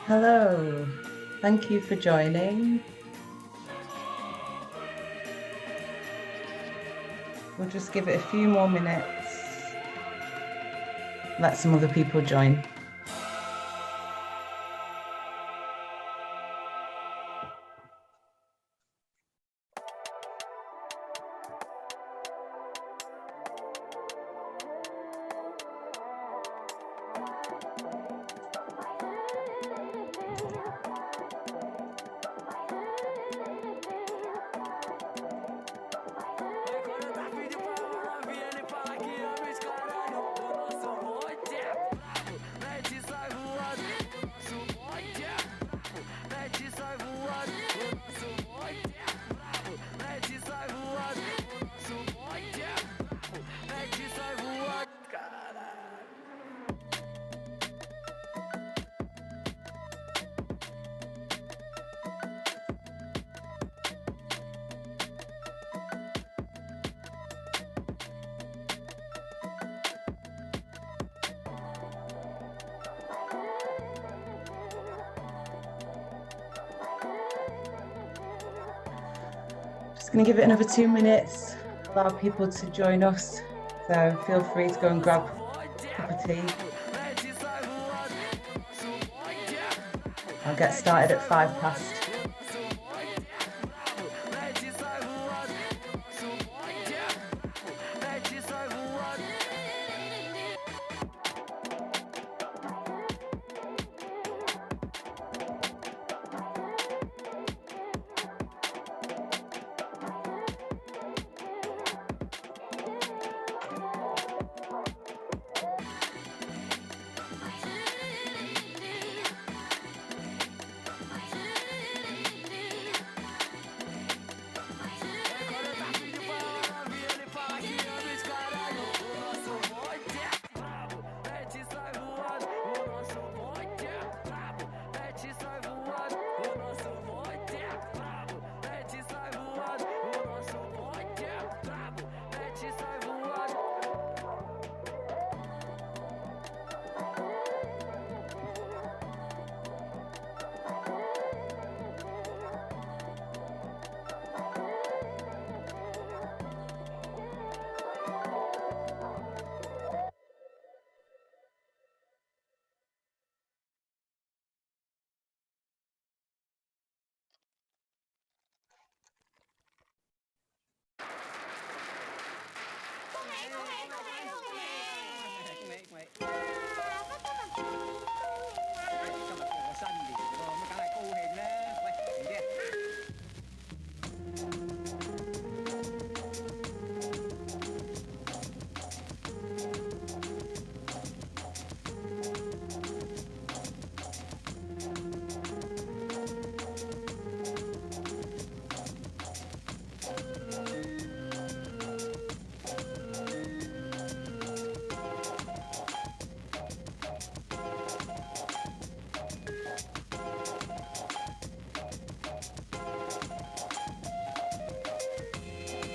Hello, thank you for joining. We'll just give it a few more minutes. Let some other people join. Just going to give it another 2 minutes, allow people to join us. So feel free to go and grab a cup of tea. I'll get started at 5 past.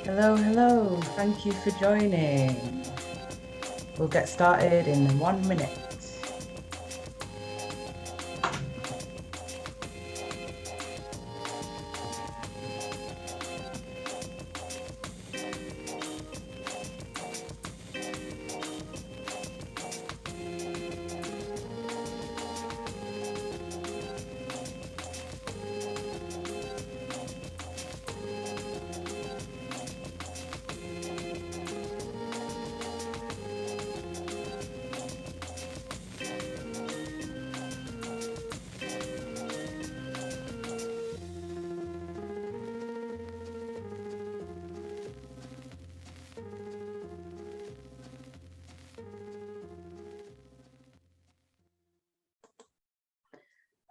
Hello, hello. Thank you for joining. We'll get started in 1 minute.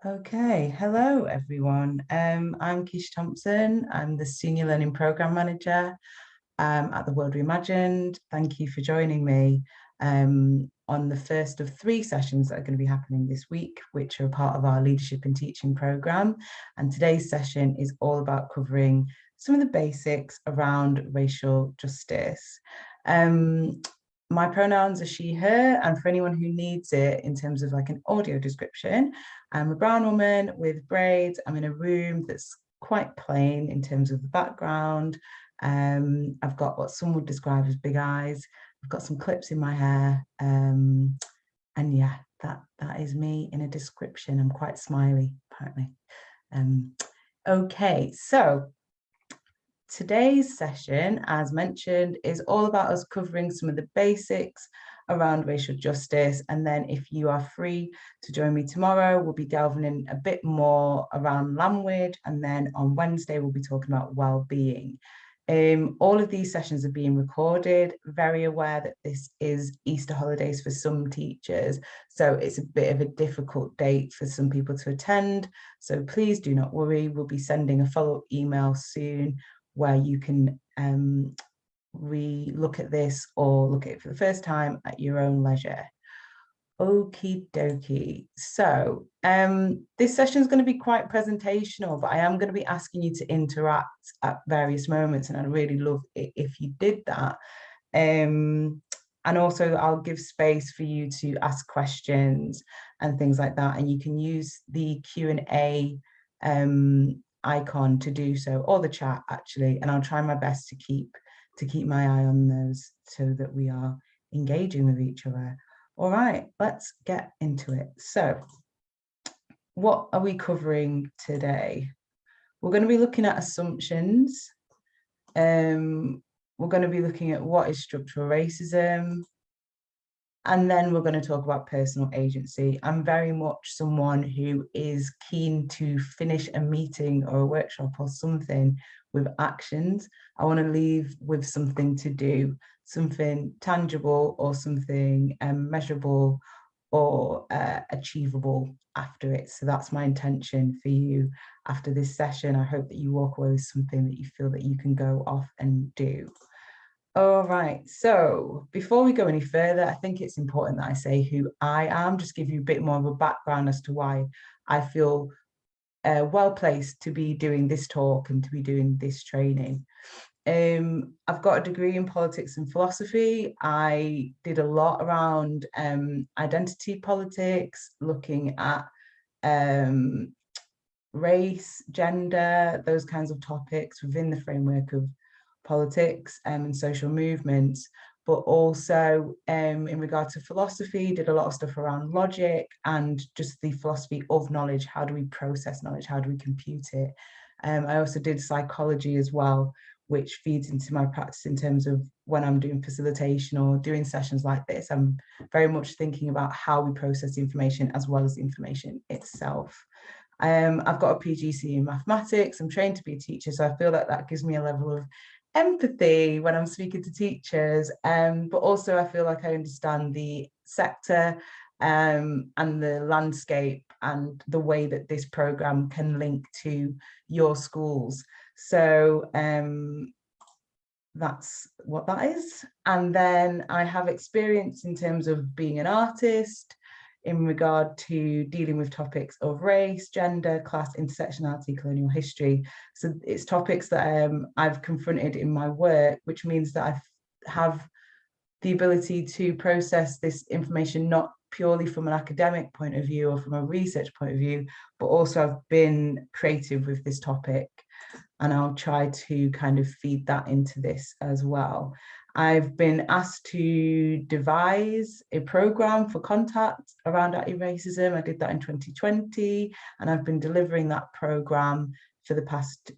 Okay, hello everyone. I'm Keisha Thompson. I'm the Senior Learning Programme Manager at the World Reimagined. Thank you for joining me on the first of 3 sessions that are going to be happening this week, which are part of our Leadership and Teaching programme. And today's session is all about covering some of the basics around racial justice. my pronouns are she, her, and for anyone who needs it in terms of like an audio description, I'm a brown woman with braids. I'm in a room that's quite plain in terms of the background. I've got what some would describe as big eyes. I've got some clips in my hair. And yeah, that is me in a description. I'm quite smiley, apparently. Okay, so today's session, as mentioned, is all about us covering some of the basics around racial justice. And then if you are free to join me tomorrow, we'll be delving in a bit more around language. And then on Wednesday, we'll be talking about well-being. All of these sessions are being recorded, very aware that this is Easter holidays for some teachers. So it's a bit of a difficult date for some people to attend. So please do not worry, we'll be sending a follow-up email soon where you can re-look at this or look at it for the first time at your own leisure. Okie dokie. So this session is going to be quite presentational, but I am going to be asking you to interact at various moments, and I'd really love it if you did that. And also I'll give space for you to ask questions and things like that, and you can use the Q&A icon to do so, or the chat actually, and I'll try my best to keep my eye on those so that we are engaging with each other. All right, let's get into it. So what are we covering today? We're going to be looking at assumptions. We're going to be looking at what is structural racism. And then we're going to talk about personal agency. I'm very much someone who is keen to finish a meeting or a workshop or something with actions. I want to leave with something to do, something tangible or something measurable or achievable after it. So that's my intention for you after this session. I hope that you walk away with something that you feel that you can go off and do. All right, so before we go any further, I think it's important that I say who I am, just give you a bit more of a background as to why I feel well placed to be doing this talk and to be doing this training. I've got a degree in politics and philosophy. I did a lot around identity politics, looking at race, gender, those kinds of topics within the framework of politics and social movements, but also in regard to philosophy, did a lot of stuff around logic and just the philosophy of knowledge. How do we process knowledge? How do we compute it? I also did psychology as well, which feeds into my practice in terms of when I'm doing facilitation or doing sessions like this. I'm very much thinking about how we process the information as well as the information itself. I've got a PGC in mathematics. I'm trained to be a teacher, so I feel like that gives me a level of empathy when I'm speaking to teachers, but also I feel like I understand the sector and the landscape and the way that this program can link to your schools. So that's what that is. And then I have experience in terms of being an artist in regard to dealing with topics of race, gender, class, intersectionality, colonial history. So it's topics that I've confronted in my work, which means that I have the ability to process this information not purely from an academic point of view or from a research point of view, but also I've been creative with this topic, and I'll try to kind of feed that into this as well. I've been asked to devise a program for contact around anti-racism. I did that in 2020, and I've been delivering that program for the past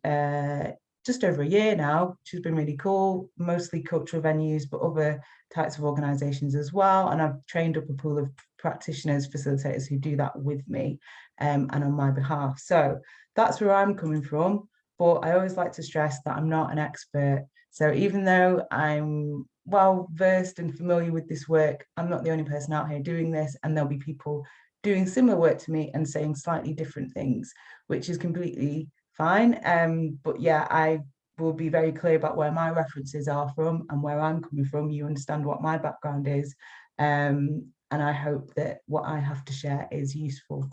just over a year now, which has been really cool, mostly cultural venues, but other types of organisations as well. And I've trained up a pool of practitioners, facilitators who do that with me and on my behalf. So that's where I'm coming from. But I always like to stress that I'm not an expert. So even though I'm well versed and familiar with this work, I'm not the only person out here doing this, and there'll be people doing similar work to me and saying slightly different things, which is completely fine. But yeah, I will be very clear about where my references are from and where I'm coming from. You understand what my background is. And I hope that what I have to share is useful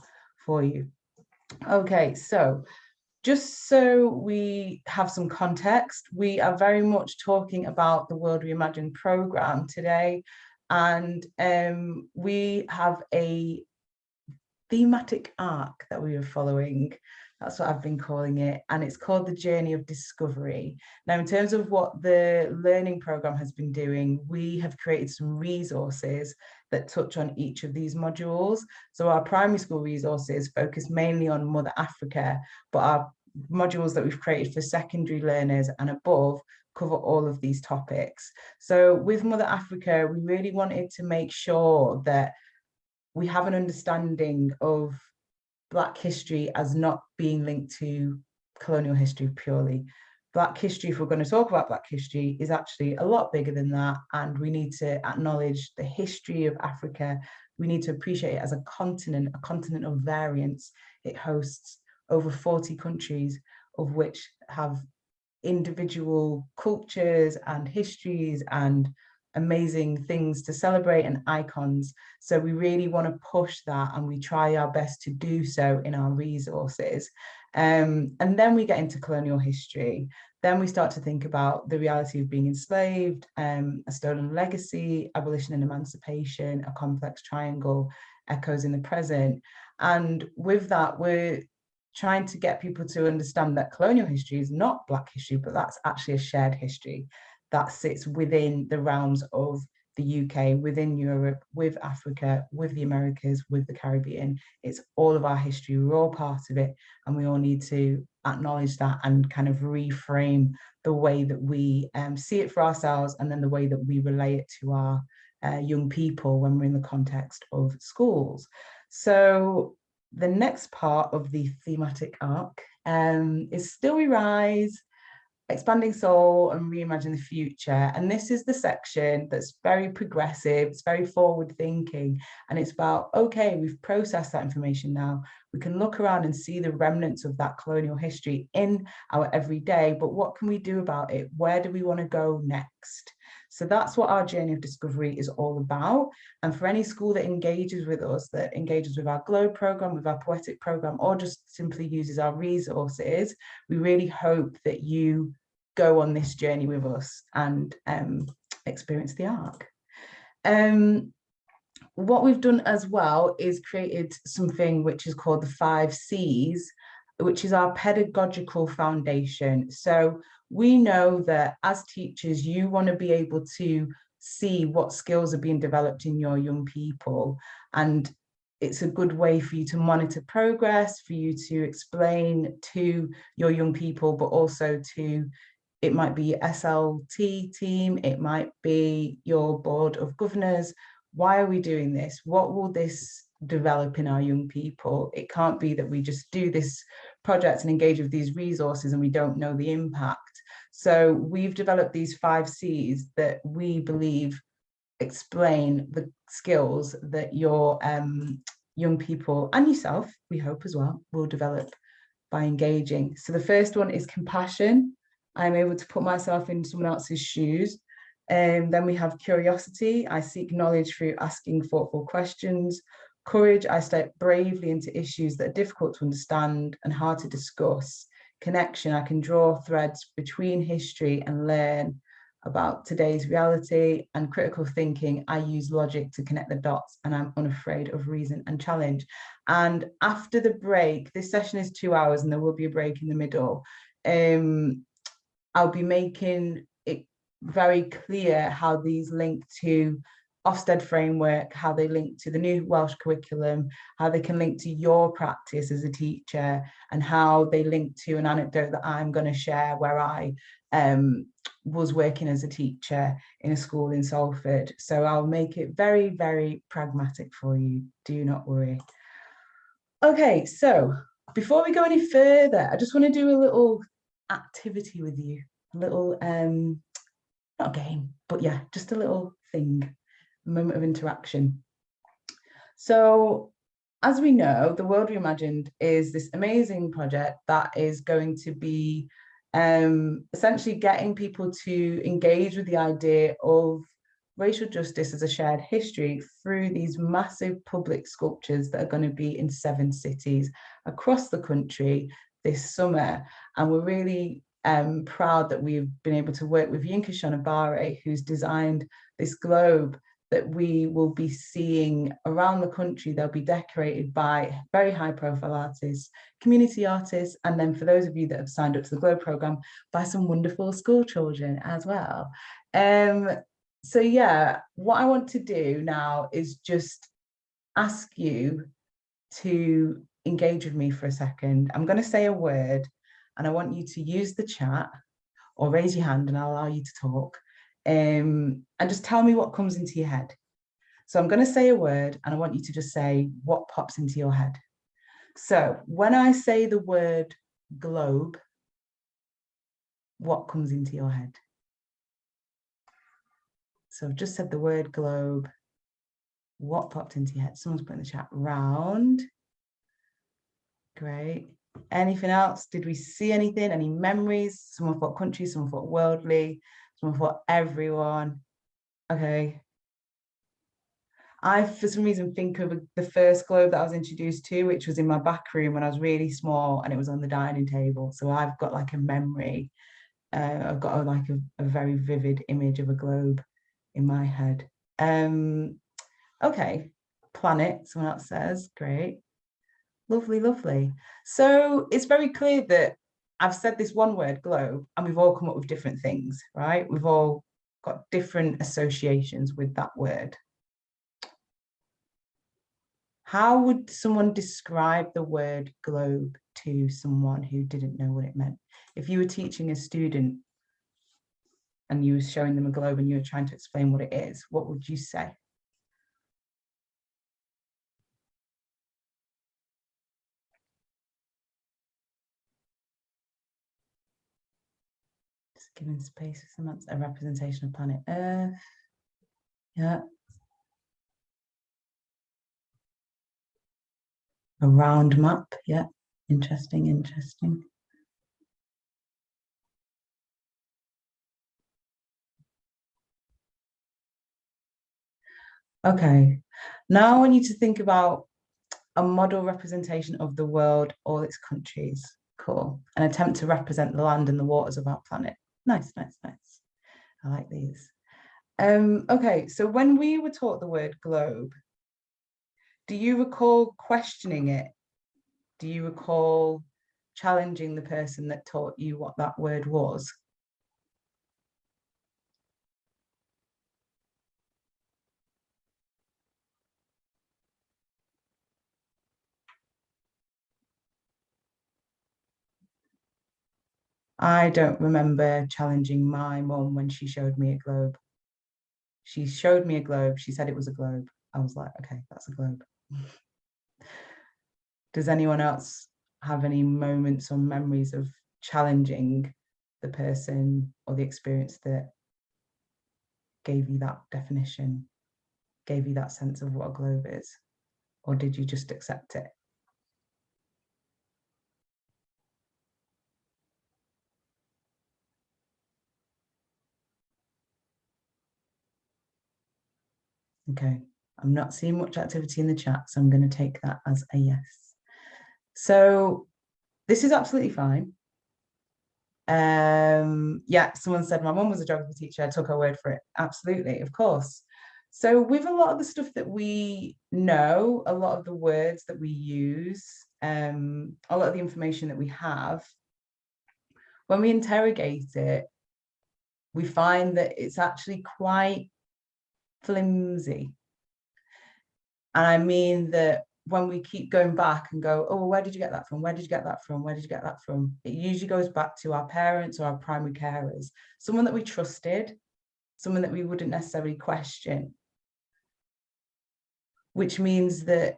for you. Okay, so just so we have some context, we are very much talking about the World Reimagined programme today. And we have a thematic arc that we are following. That's what I've been calling it. And it's called the Journey of Discovery. Now, in terms of what the learning program has been doing, we have created some resources that touch on each of these modules. So our primary school resources focus mainly on Mother Africa, but our modules that we've created for secondary learners and above cover all of these topics. So with Mother Africa, we really wanted to make sure that we have an understanding of Black history as not being linked to colonial history purely. Black history, if we're going to talk about Black history, is actually a lot bigger than that. And we need to acknowledge the history of Africa. We need to appreciate it as a continent of variance. It hosts over 40 countries, of which have individual cultures and histories and amazing things to celebrate and icons. So we really want to push that, and we try our best to do so in our resources. And then we get into colonial history. Then we start to think about the reality of being enslaved, a stolen legacy, abolition and emancipation, a complex triangle, echoes in the present. And with that, we're trying to get people to understand that colonial history is not Black history, but that's actually a shared history that sits within the realms of the UK, within Europe, with Africa, with the Americas, with the Caribbean. It's all of our history. We're all part of it, and we all need to acknowledge that and kind of reframe the way that we see it for ourselves, and then the way that we relay it to our young people when we're in the context of schools. So the next part of the thematic arc is Still We Rise, Expanding Soul and Reimagine the Future. And this is the section that's very progressive, it's very forward thinking, and it's about, okay, we've processed that information now. We can look around and see the remnants of that colonial history in our everyday, but what can we do about it? Where do we want to go next? So that's what our journey of discovery is all about. And for any school that engages with us, that engages with our GLOW program, with our poetic program, or just simply uses our resources, we really hope that you go on this journey with us and experience the arc. What we've done as well is created something which is called the 5 C's, which is our pedagogical foundation. So we know that as teachers, you want to be able to see what skills are being developed in your young people. And it's a good way for you to monitor progress, for you to explain to your young people, but also to, it might be SLT team, it might be your board of governors. Why are we doing this? What will this develop in our young people? It can't be that we just do this project and engage with these resources and we don't know the impact. So we've developed these 5 C's that we believe explain the skills that your young people and yourself, we hope as well, will develop by engaging. So the first one is compassion. I'm able to put myself in someone else's shoes. Then we have curiosity. I seek knowledge through asking thoughtful questions. Courage. I step bravely into issues that are difficult to understand and hard to discuss. Connection. I can draw threads between history and learn about today's reality. And critical thinking. I use logic to connect the dots, and I'm unafraid of reason and challenge. And after the break, this session is 2 hours and there will be a break in the middle. I'll be making it very clear how these link to Ofsted framework, how they link to the new Welsh curriculum, how they can link to your practice as a teacher, and how they link to an anecdote that I'm going to share where I was working as a teacher in a school in Salford. So I'll make it very, very pragmatic for you. Do not worry. Okay, so before we go any further, I just want to do a little activity with you, a little, not a game, but yeah, just a little thing, a moment of interaction. So as we know, the World Reimagined is this amazing project that is going to be essentially getting people to engage with the idea of racial justice as a shared history through these massive public sculptures that are going to be in 7 cities across the country this summer. And we're really proud that we've been able to work with Keisha, who's designed this globe that we will be seeing around the country. They'll be decorated by very high profile artists, community artists, and then for those of you that have signed up to the Globe programme, by some wonderful school children as well. So yeah, what I want to do now is just ask you to engage with me for a second. I'm going to say a word and I want you to use the chat or raise your hand and I'll allow you to talk. And just tell me what comes into your head. So I'm going to say a word and I want you to just say what pops into your head. So when I say the word globe, what comes into your head? So I've just said the word globe. What popped into your head? Someone's put in the chat, round. Great. Anything else? Did we see anything? Any memories? Someone thought country, someone thought worldly, someone thought everyone. Okay. I, for some reason, think of the first globe that I was introduced to, which was in my back room when I was really small and it was on the dining table. So I've got like a memory. I've got a very vivid image of a globe in my head. Okay. Planet, someone else says, great. Lovely, lovely. So it's very clear that I've said this one word, globe, and we've all come up with different things, right? We've all got different associations with that word. How would someone describe the word globe to someone who didn't know what it meant? If you were teaching a student and you were showing them a globe and you were trying to explain what it is, what would you say? Just giving space for someone, a representation of planet Earth. Yeah. A round map, yeah. Interesting, interesting. Okay, now I want you to think about a model representation of the world, all its countries. Cool. An attempt to represent the land and the waters of our planet. Nice, nice, nice. I like these. Okay, so when we were taught the word globe, do you recall questioning it? Do you recall challenging the person that taught you what that word was? I don't remember challenging my mum when she showed me a globe. She showed me a globe. She said it was a globe. I was like, okay, that's a globe. Does anyone else have any moments or memories of challenging the person or the experience that gave you that definition, gave you that sense of what a globe is? Or did you just accept it? Okay, I'm not seeing much activity in the chat, so I'm going to take that as a yes. So this is absolutely fine. Yeah, someone said my mum was a geography teacher. I took her word for it. Absolutely, of course. So with a lot of the stuff that we know, a lot of the words that we use, a lot of the information that we have, when we interrogate it, we find that it's actually quite flimsy. And I mean that when we keep going back and go, oh, where did you get that from? Where did you get that from? Where did you get that from? It usually goes back to our parents or our primary carers, someone that we trusted, someone that we wouldn't necessarily question, which means that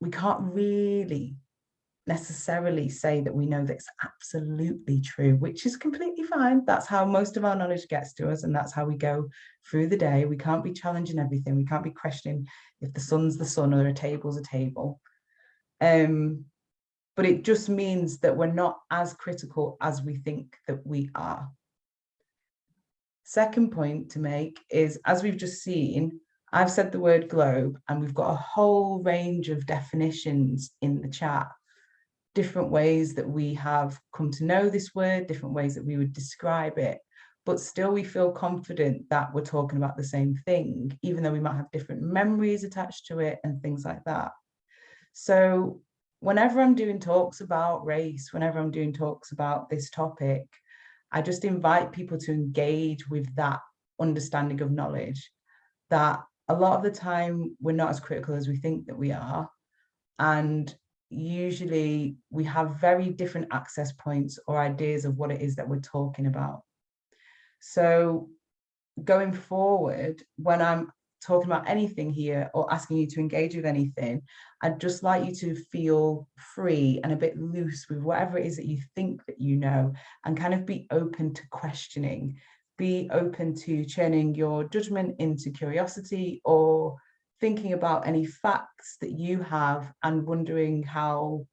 we can't really necessarily say that we know that it's absolutely true, which is completely fine. That's how most of our knowledge gets to us, and that's how we go through the day. We can't be challenging everything. We can't be questioning if the sun's the sun or a table's a table. But it just means that we're not as critical as we think that we are. Second point to make is, as we've just seen, I've said the word globe and we've got a whole range of definitions in the chat, different ways that we have come to know this word, different ways that we would describe it. but still we feel confident that we're talking about the same thing, even though we might have different memories attached to it and things like that. So whenever I'm doing talks about race, whenever I'm doing talks about this topic, I just invite people to engage with that understanding of knowledge, that a lot of the time we're not as critical as we think that we are. And usually we have very different access points or ideas of what it is that we're talking about. So going forward, when I'm talking about anything here or asking you to engage with anything, I'd just like you to feel free and a bit loose with whatever it is that you think that you know, and kind of be open to questioning, be open to turning your judgment into curiosity, or thinking about any facts that you have and wondering how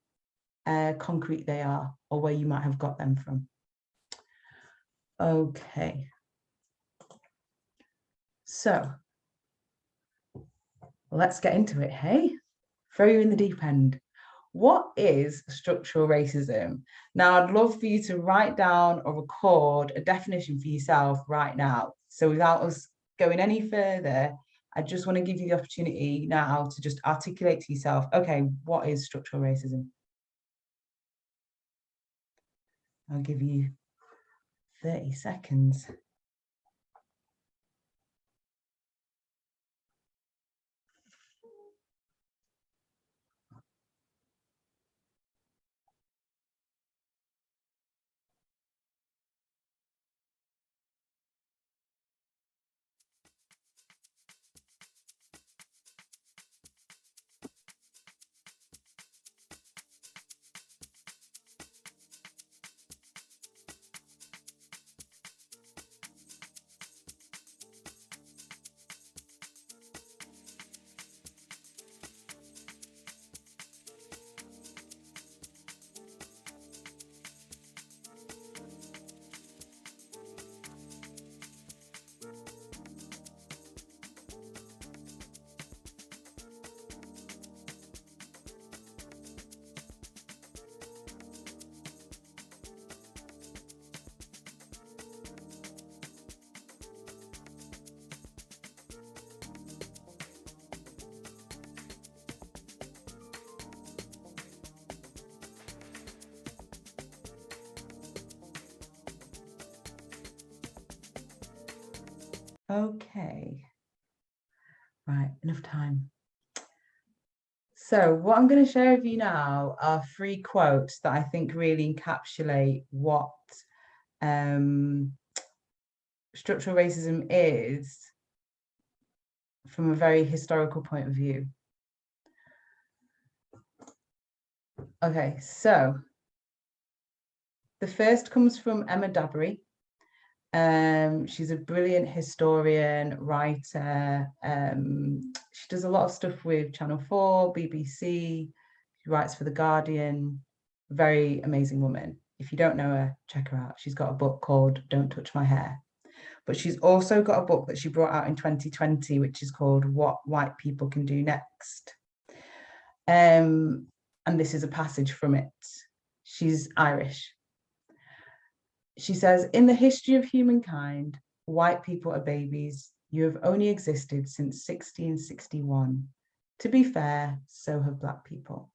concrete they are or where you might have got them from. Okay. So let's get into it, hey? Throw you in the deep end. What is structural racism? Now, I'd love for you to write down or record a definition for yourself right now. So without us going any further, I just want to give you the opportunity now to just articulate to yourself, okay, what is structural racism? I'll give you 30 seconds. Okay. Right, enough time. So what I'm going to share with you now are 3 quotes that I think really encapsulate what structural racism is from a very historical point of view. Okay, so the first comes from Emma Dabiri. She's a brilliant historian, writer. She does a lot of stuff with Channel 4, BBC. She writes for The Guardian. Very amazing woman. If you don't know her, check her out. She's got a book called Don't Touch My Hair. But she's also got a book that she brought out in 2020, which is called What White People Can Do Next. And this is a passage from it. She's Irish. She says, in the history of humankind, white people are babies. You have only existed since 1661. To be fair, so have Black people.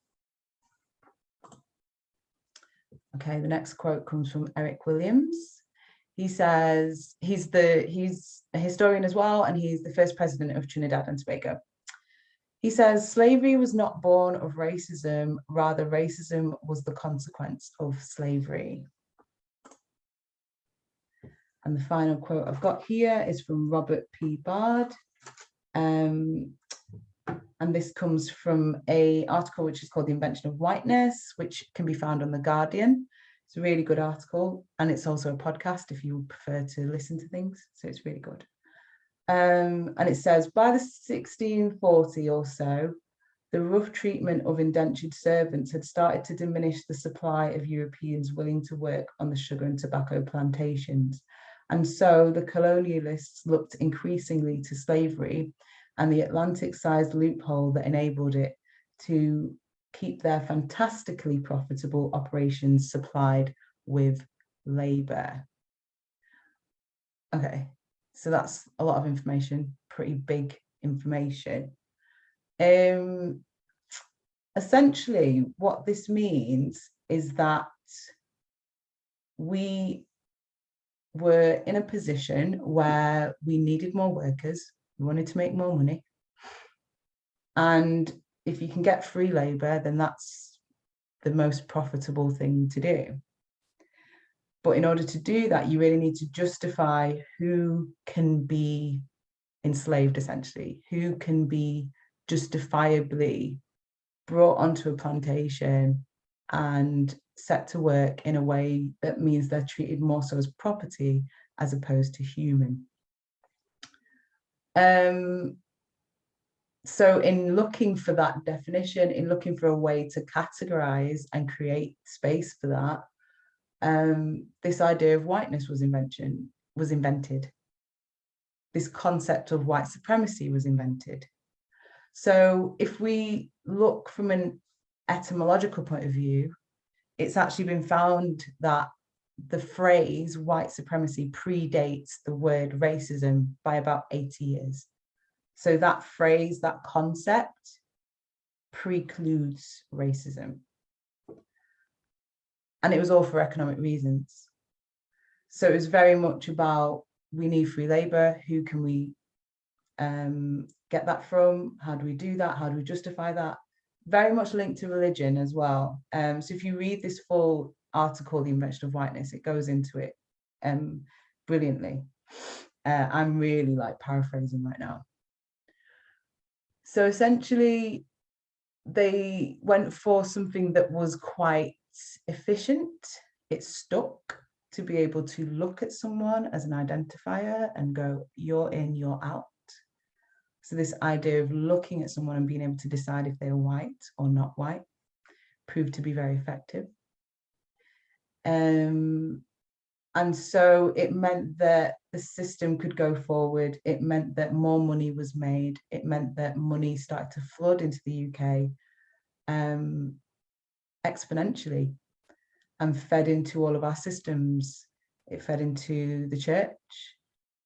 Okay, the next quote comes from Eric Williams. He says, he's a historian as well, and he's the first president of Trinidad and Tobago. He says, slavery was not born of racism, rather racism was the consequence of slavery. And the final quote I've got here is from Robert P. Bard. And this comes from an article which is called The Invention of Whiteness, which can be found on The Guardian. It's a really good article, and it's also a podcast if you prefer to listen to things. So it's really good. And it says, by the 1640 or so, the rough treatment of indentured servants had started to diminish the supply of Europeans willing to work on the sugar and tobacco plantations. And so the colonialists looked increasingly to slavery and the Atlantic-sized loophole that enabled it to keep their fantastically profitable operations supplied with labor. Okay, so that's a lot of information, pretty big information. Essentially, what this means is that we were in a position where we needed more workers, we wanted to make more money. And if you can get free labor, then that's the most profitable thing to do. But in order to do that, you really need to justify who can be enslaved, essentially, who can be justifiably brought onto a plantation and set to work in a way that means they're treated more so as property as opposed to human. So in looking for that definition, in looking for a way to categorize and create space for that, this idea of whiteness was invented. This concept of white supremacy was invented. So if we look from an etymological point of view, it's actually been found that the phrase white supremacy predates the word racism by about 80 years. So that phrase, that concept, precludes racism. And it was all for economic reasons. So it was very much about, we need free labor, who can we get that from? How do we do that? How do we justify that? Very much linked to religion as well. So if you read this full article, The Invention of Whiteness, it goes into it brilliantly. I'm really like paraphrasing right now. So essentially, they went for something that was quite efficient. It stuck, to be able to look at someone as an identifier and go, you're in, you're out. So this idea of looking at someone and being able to decide if they're white or not white proved to be very effective. And so it meant that the system could go forward. It meant that more money was made. It meant that money started to flood into the UK exponentially and fed into all of our systems. It fed into the church.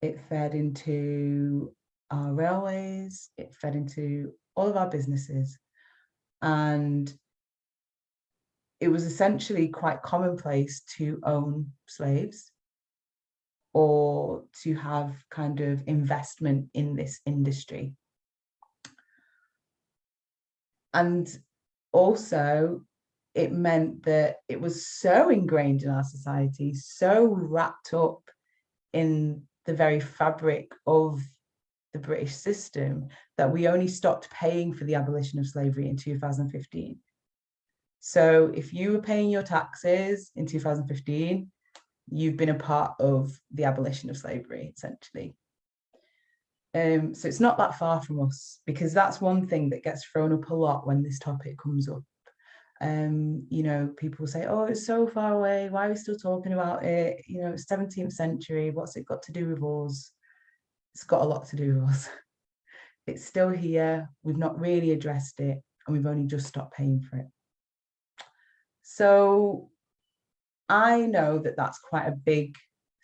It fed into our railways. It fed into all of our businesses. And it was essentially quite commonplace to own slaves or to have kind of investment in this industry. And also, it meant that it was so ingrained in our society, so wrapped up in the very fabric of the British system, that we only stopped paying for the abolition of slavery in 2015. So if you were paying your taxes in 2015, you've been a part of the abolition of slavery, essentially. So it's not that far from us, because that's one thing that gets thrown up a lot when this topic comes up. You know, people say, oh, it's so far away, why are we still talking about it? You know, it's 17th century, what's it got to do with us? It's got a lot to do with us. It's still here, we've not really addressed it, and we've only just stopped paying for it. So I know that that's quite a big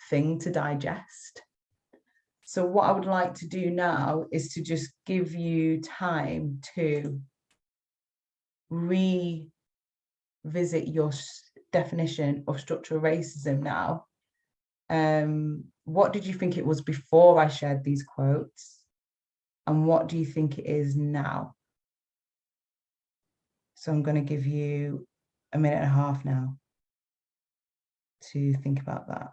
thing to digest. So what I would like to do now is to just give you time to revisit your definition of structural racism now. What did you think it was before I shared these quotes? And what do you think it is now? So I'm going to give you a minute and a half now to think about that.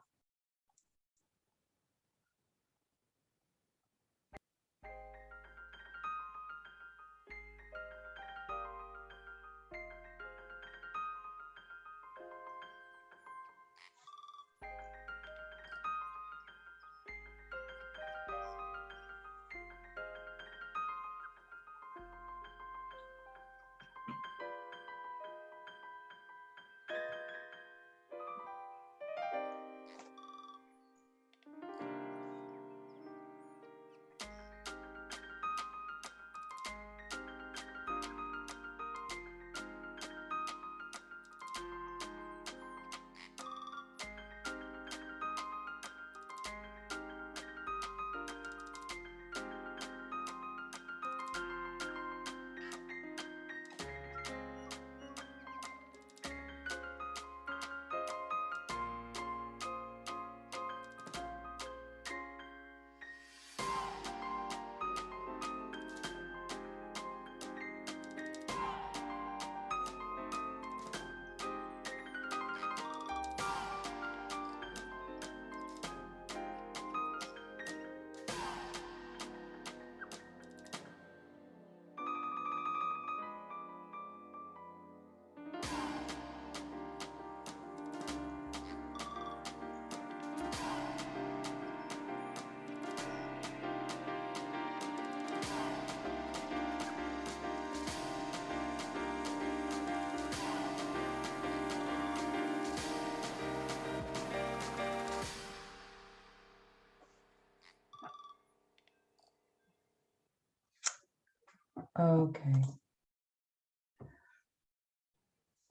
Okay.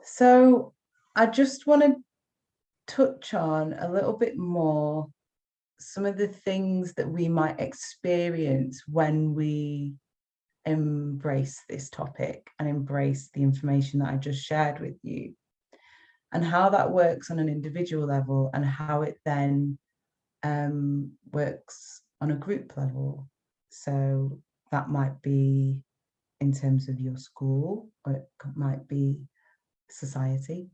So I just want to touch on a little bit more some of the things that we might experience when we embrace this topic and embrace the information that I just shared with you, and how that works on an individual level and how it then works on a group level. So that might be in terms of your school, or it might be society.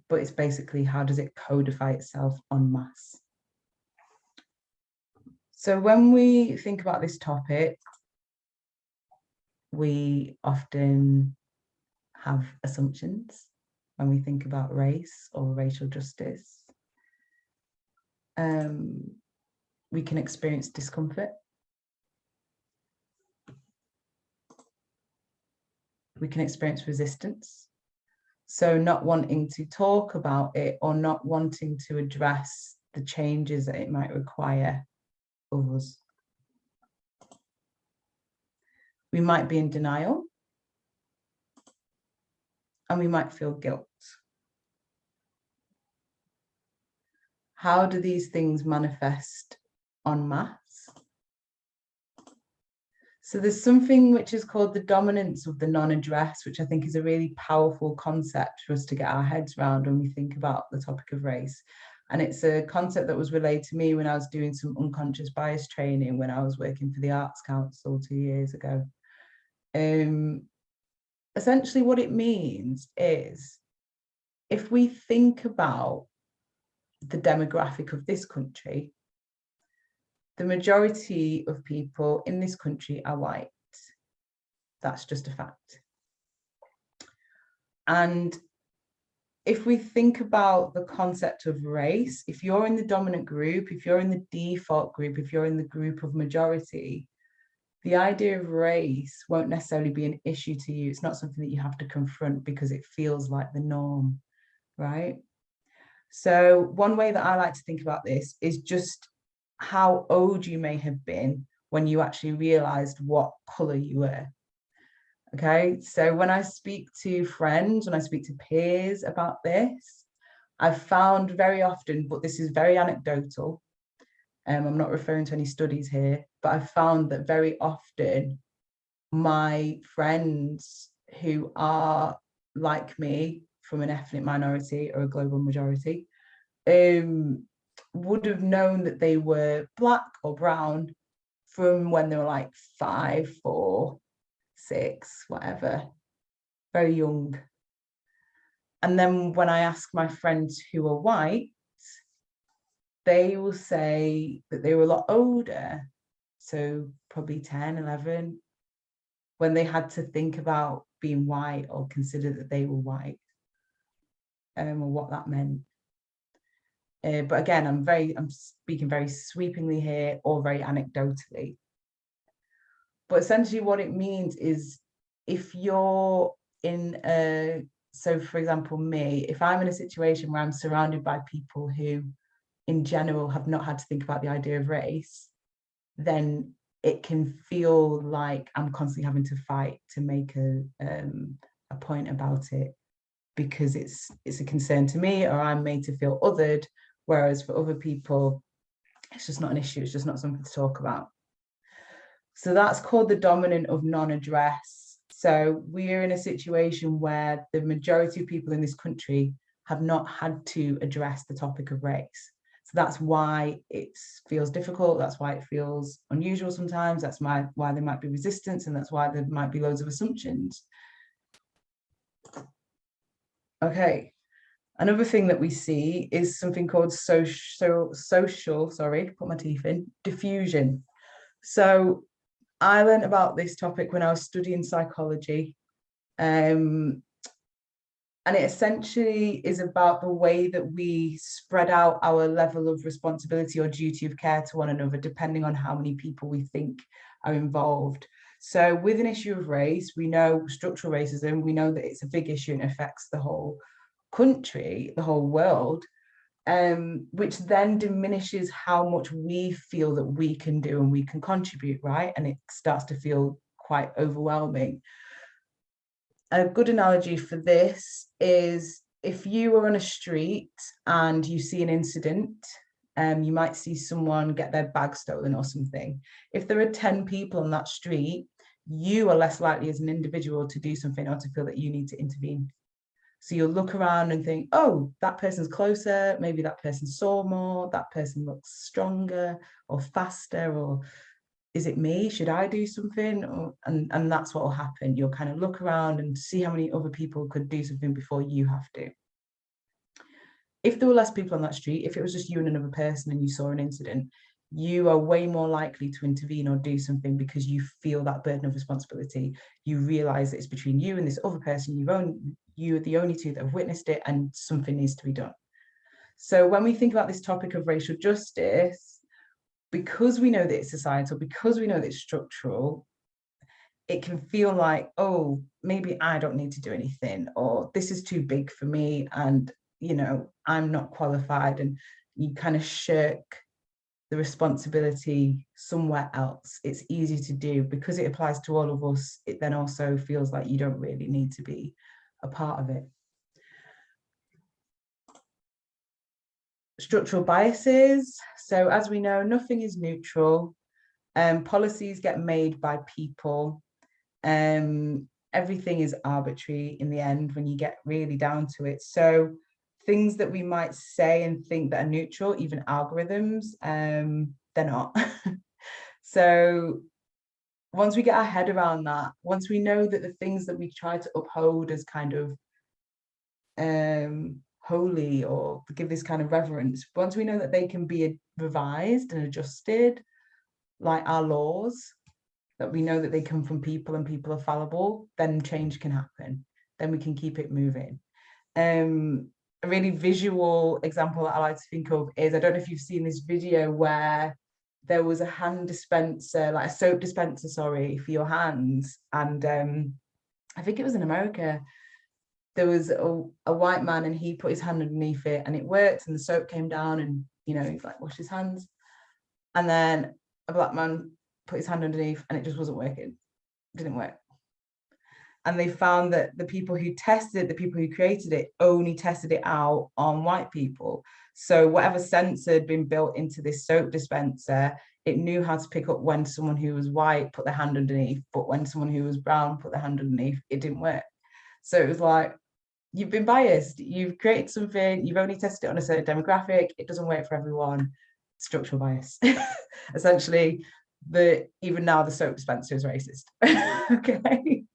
But it's basically, how does it codify itself en masse? So when we think about this topic, we often have assumptions when we think about race or racial justice. We can experience discomfort. We can experience resistance. So not wanting to talk about it or not wanting to address the changes that it might require of us. We might be in denial, and we might feel guilt. How do these things manifest en masse? So there's something which is called the dominance of the non-address, which I think is a really powerful concept for us to get our heads around when we think about the topic of race. And it's a concept that was relayed to me when I was doing some unconscious bias training when I was working for the Arts Council 2 years ago. Essentially what it means is, if we think about the demographic of this country, the majority of people in this country are white. That's just a fact. And if we think about the concept of race, if you're in the dominant group, if you're in the default group, if you're in the group of majority, the idea of race won't necessarily be an issue to you. It's not something that you have to confront because it feels like the norm, right? So one way that I like to think about this is just how old you may have been when you actually realized what color you were. Okay, so when I speak to friends, when I speak to peers about this, I've found very often, but this is very anecdotal, I'm not referring to any studies here, but I've found that very often my friends who are like me from an ethnic minority or a global majority would have known that they were black or brown from when they were like 5, 4, 6, whatever, very young. And then when I ask my friends who are white, they will say that they were a lot older, so probably 10, 11, when they had to think about being white or consider that they were white, or what that meant. But again, I'm speaking very sweepingly here, or very anecdotally. But essentially what it means is, if you're in a, so for example, me, if I'm in a situation where I'm surrounded by people who in general have not had to think about the idea of race, then it can feel like I'm constantly having to fight to make a point about it, because it's a concern to me, or I'm made to feel othered. Whereas for other people, it's just not an issue. It's just not something to talk about. So that's called the dominant of non-address. So we're in a situation where the majority of people in this country have not had to address the topic of race. So that's why it feels difficult. That's why it feels unusual sometimes. That's why there might be resistance, and that's why there might be loads of assumptions. Okay. Another thing that we see is something called social, put my teeth in, diffusion. So I learned about this topic when I was studying psychology. And it essentially is about the way that we spread out our level of responsibility or duty of care to one another, depending on how many people we think are involved. So with an issue of race, we know structural racism, we know that it's a big issue and affects the whole country, the whole world, which then diminishes how much we feel that we can do and we can contribute, right? And it starts to feel quite overwhelming. A good analogy for this is if you are on a street and you see an incident, you might see someone get their bag stolen or something. If there are 10 people on that street, you are less likely as an individual to do something or to feel that you need to intervene. So you'll look around and think, oh, that person's closer, maybe that person saw more, that person looks stronger or faster, or is it me? Should I do something? And that's what will happen. You'll kind of look around and see how many other people could do something before you have to. If there were less people on that street, if it was just you and another person and you saw an incident, you are way more likely to intervene or do something because you feel that burden of responsibility. You realize that it's between you and this other person. You're the only two that have witnessed it, and something needs to be done. So when we think about this topic of racial justice, because we know that it's societal, because we know that it's structural, it can feel like, oh, maybe I don't need to do anything, or this is too big for me, and I'm not qualified, and you kind of shirk the responsibility somewhere else. It's easy to do because it applies to all of us. It then also feels like you don't really need to be a part of it. Structural biases. So as we know, nothing is neutral. Policies get made by people. Everything is arbitrary in the end when you get really down to it. So things that we might say and think that are neutral, even algorithms, they're not. So once we get our head around that, once we know that the things that we try to uphold as kind of holy or give this kind of reverence, once we know that they can be revised and adjusted, like our laws, that we know that they come from people and people are fallible, then change can happen. Then we can keep it moving. A really visual example that I like to think of is, I don't know if you've seen this video where there was a hand dispenser, like a soap dispenser, sorry, for your hands. And I think it was in America. There was a white man and he put his hand underneath it and it worked, and the soap came down, and he's like washed his hands. And then a black man put his hand underneath and it just wasn't working. It didn't work. And they found that the people who tested it, the people who created it, only tested it out on white people. So whatever sensor had been built into this soap dispenser, it knew how to pick up when someone who was white put their hand underneath, but when someone who was brown put their hand underneath, it didn't work. So it was like, you've been biased. You've created something, you've only tested it on a certain demographic, it doesn't work for everyone. Structural bias. Essentially, even now the soap dispenser is racist. Okay.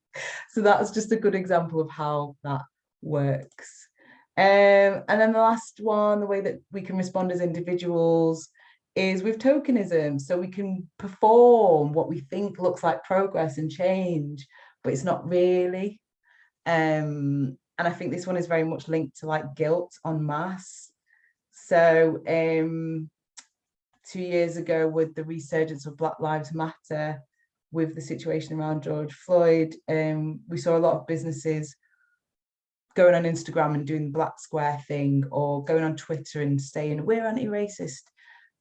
So that's just a good example of how that works. And then the last one, the way that we can respond as individuals, is with tokenism. So we can perform what we think looks like progress and change, but it's not really. And I think this one is very much linked to like guilt en masse. So 2 years ago, with the resurgence of Black Lives Matter, with the situation around George Floyd, we saw a lot of businesses going on Instagram and doing the Black Square thing, or going on Twitter and saying, we're anti-racist.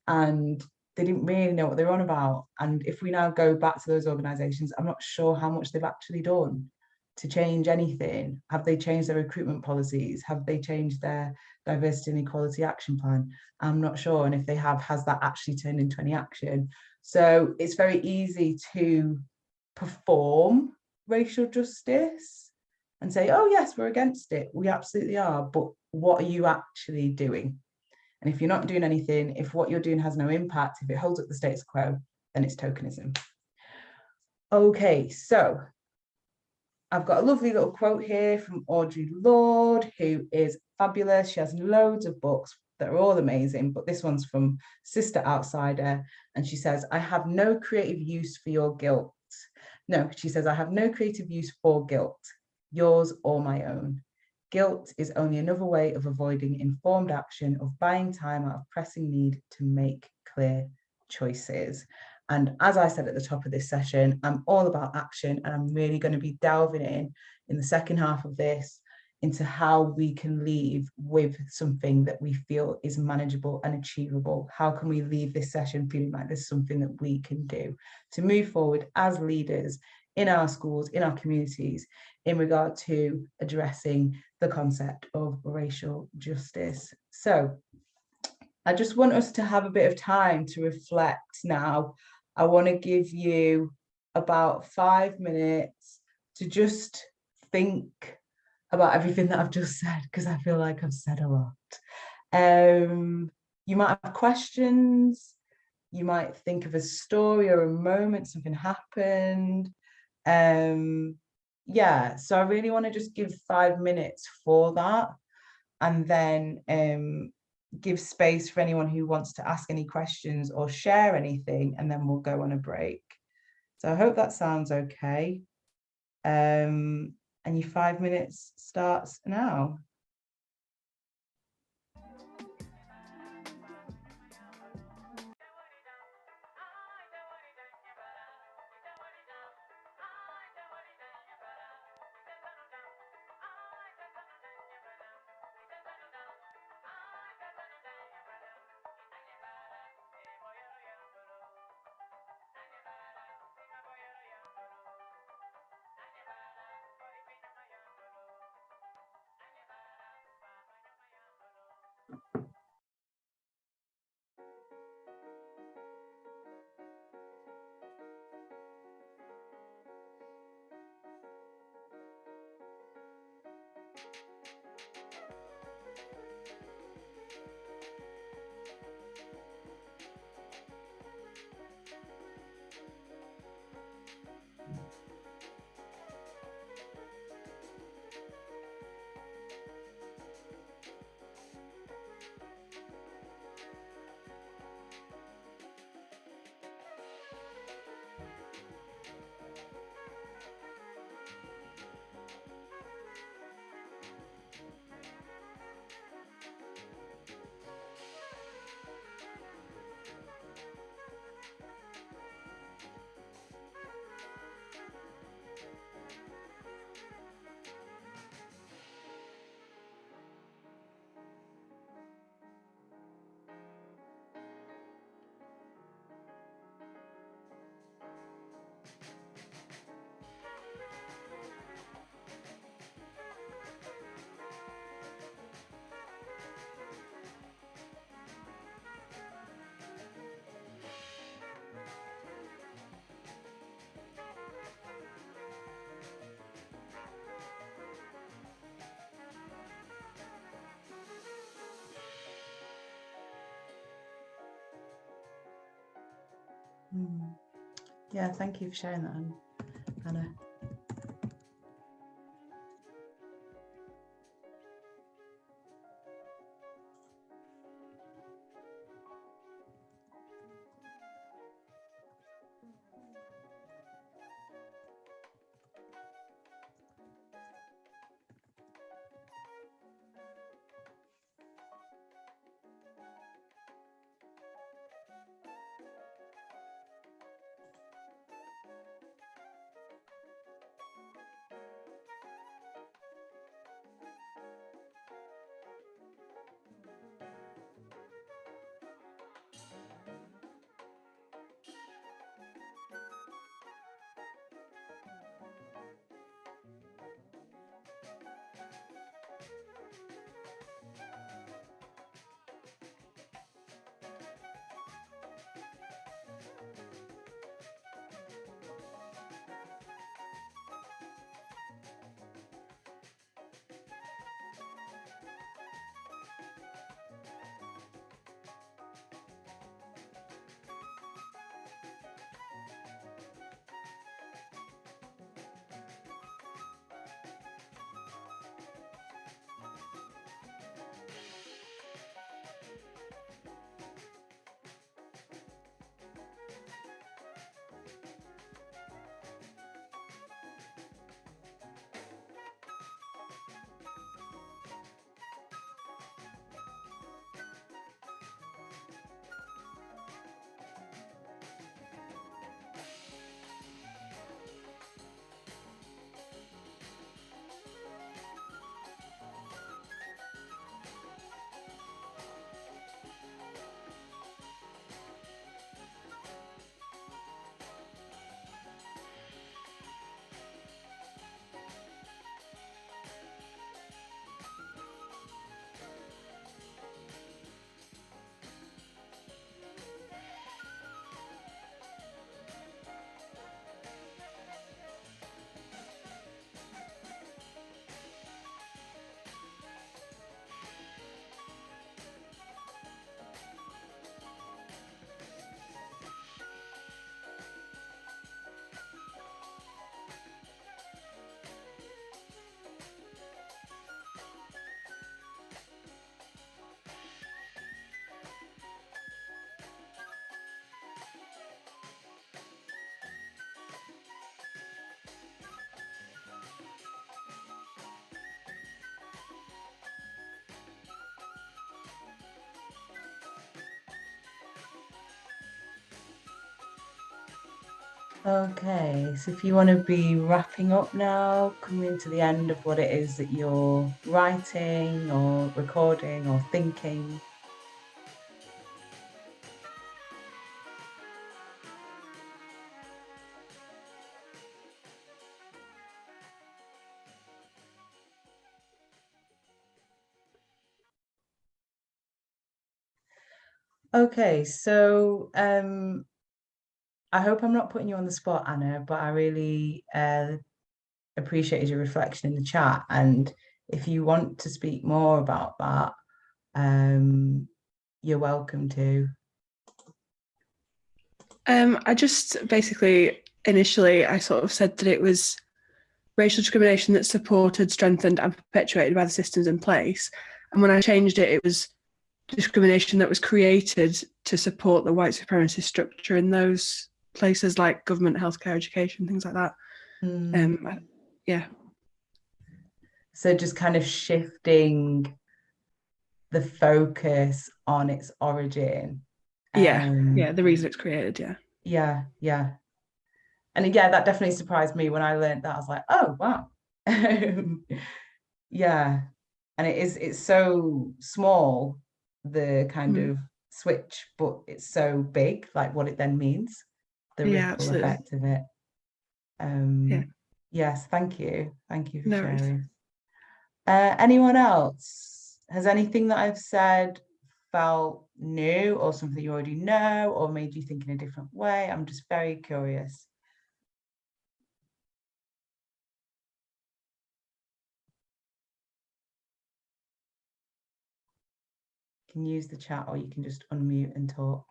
And they didn't really know what they were on about. And if we now go back to those organisations, I'm not sure how much they've actually done to change anything. Have they changed their recruitment policies? Have they changed their diversity and equality action plan? I'm not sure. And if they have, has that actually turned into any action? So it's very easy to perform racial justice and say, oh yes, we're against it. We absolutely are. But what are you actually doing? And if you're not doing anything, if what you're doing has no impact, if it holds up the status quo, then it's tokenism. Okay, so I've got a lovely little quote here from Audre Lorde, who is fabulous. She has loads of books that are all amazing, but this one's from Sister Outsider. And she says, I have no creative use for your guilt. No, she says, I have no creative use for guilt, yours or my own. Guilt is only another way of avoiding informed action, of buying time out of pressing need to make clear choices. And as I said at the top of this session, I'm all about action, and I'm really going to be delving in the second half of this into how we can leave with something that we feel is manageable and achievable. How can we leave this session feeling like there's something that we can do to move forward as leaders in our schools, in our communities, in regard to addressing the concept of racial justice. So I just want us to have a bit of time to reflect now. I want to give you about 5 minutes to just think about everything that I've just said, because I feel like I've said a lot. You might have questions, you might think of a story or a moment, something happened. Yeah, so I really want to just give 5 minutes for that, and then give space for anyone who wants to ask any questions or share anything, and then we'll go on a break. So I hope that sounds okay. And your 5 minutes starts now. Yeah, thank you for sharing that, Anna. Okay, so if you want to be wrapping up now, coming to the end of what it is that you're writing or recording or thinking. Okay, so I hope I'm not putting you on the spot, Anna, but I really appreciated your reflection in the chat. And if you want to speak more about that, you're welcome to. I just basically initially I sort of said that it was racial discrimination that's supported, strengthened, and perpetuated by the systems in place. And when I changed it, it was discrimination that was created to support the white supremacist structure in those places like government, healthcare, education, things like that. Yeah. So just kind of shifting the focus on its origin. Yeah, the reason it's created, Yeah. And yeah, that definitely surprised me when I learned that. I was like, oh wow. Yeah. And it's so small, the kind of switch, but it's so big, like what it then means, the ripple effect of it. Yes, thank you for sharing. Anyone else? Has anything that I've said felt new or something you already know or made you think in a different way? I'm just very curious. You can use the chat or you can just unmute and talk.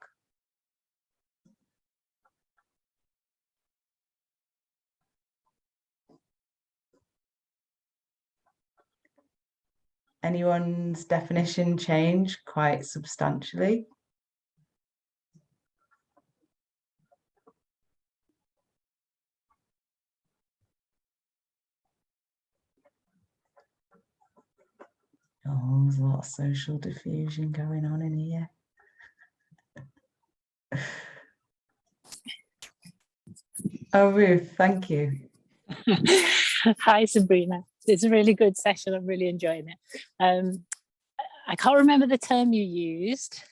Anyone's definition changed quite substantially? Oh, there's a lot of social diffusion going on in here. Oh, Ruth, thank you. Hi, Sabrina. It's a really good session. I'm really enjoying it. I can't remember the term you used.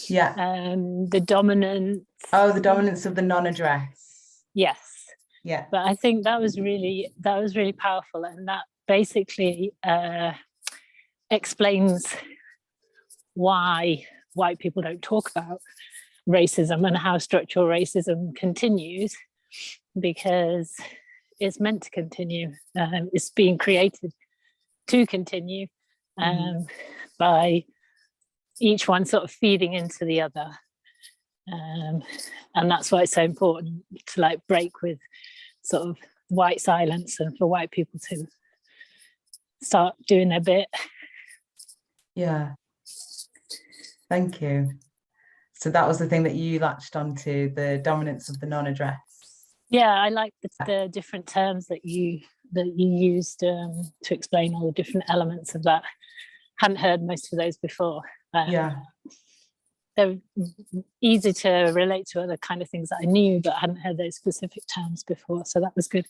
Yeah. The dominance. Oh, the dominance of the non-address. Yes. Yeah. But I think that was really powerful, and that basically explains why white people don't talk about racism and how structural racism continues, because it's meant to continue. It's being created to continue by each one sort of feeding into the other. And that's why it's so important to like break with sort of white silence and for white people to start doing their bit. Yeah. Thank you. So that was the thing that you latched onto, the dominance of the non-address. Yeah, I like the different terms that you used to explain all the different elements of that. Hadn't heard most of those before. Yeah. They're easy to relate to other kind of things that I knew, but I hadn't heard those specific terms before. So that was good.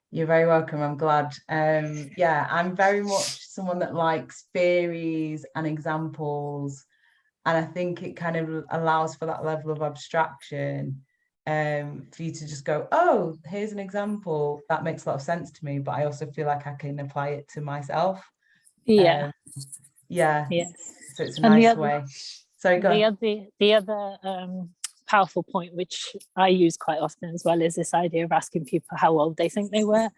You're very welcome. I'm glad. Yeah, I'm very much someone that likes theories and examples. And I think it kind of allows for that level of abstraction, for you to just go, oh, here's an example. That makes a lot of sense to me, but I also feel like I can apply it to myself. Yeah. Yeah. So it's a and nice way. Sorry, go on. The other powerful point, which I use quite often as well, is this idea of asking people how old they think they were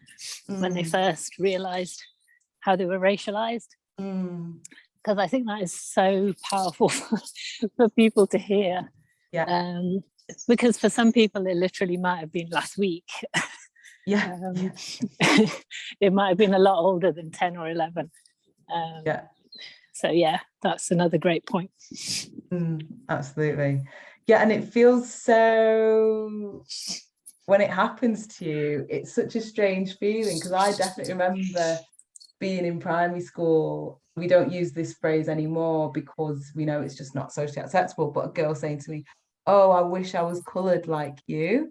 when they first realized how they were racialized. Because I think that is so powerful for people to hear. Yeah. Because for some people, it literally might have been last week. Yeah. It might have been a lot older than 10 or 11. Yeah. So yeah, that's another great point. Absolutely. Yeah, and it feels so, when it happens to you, it's such a strange feeling, because I definitely remember being in primary school. We don't use this phrase anymore because we know it's just not socially acceptable, but a girl saying to me, oh, I wish I was coloured like you.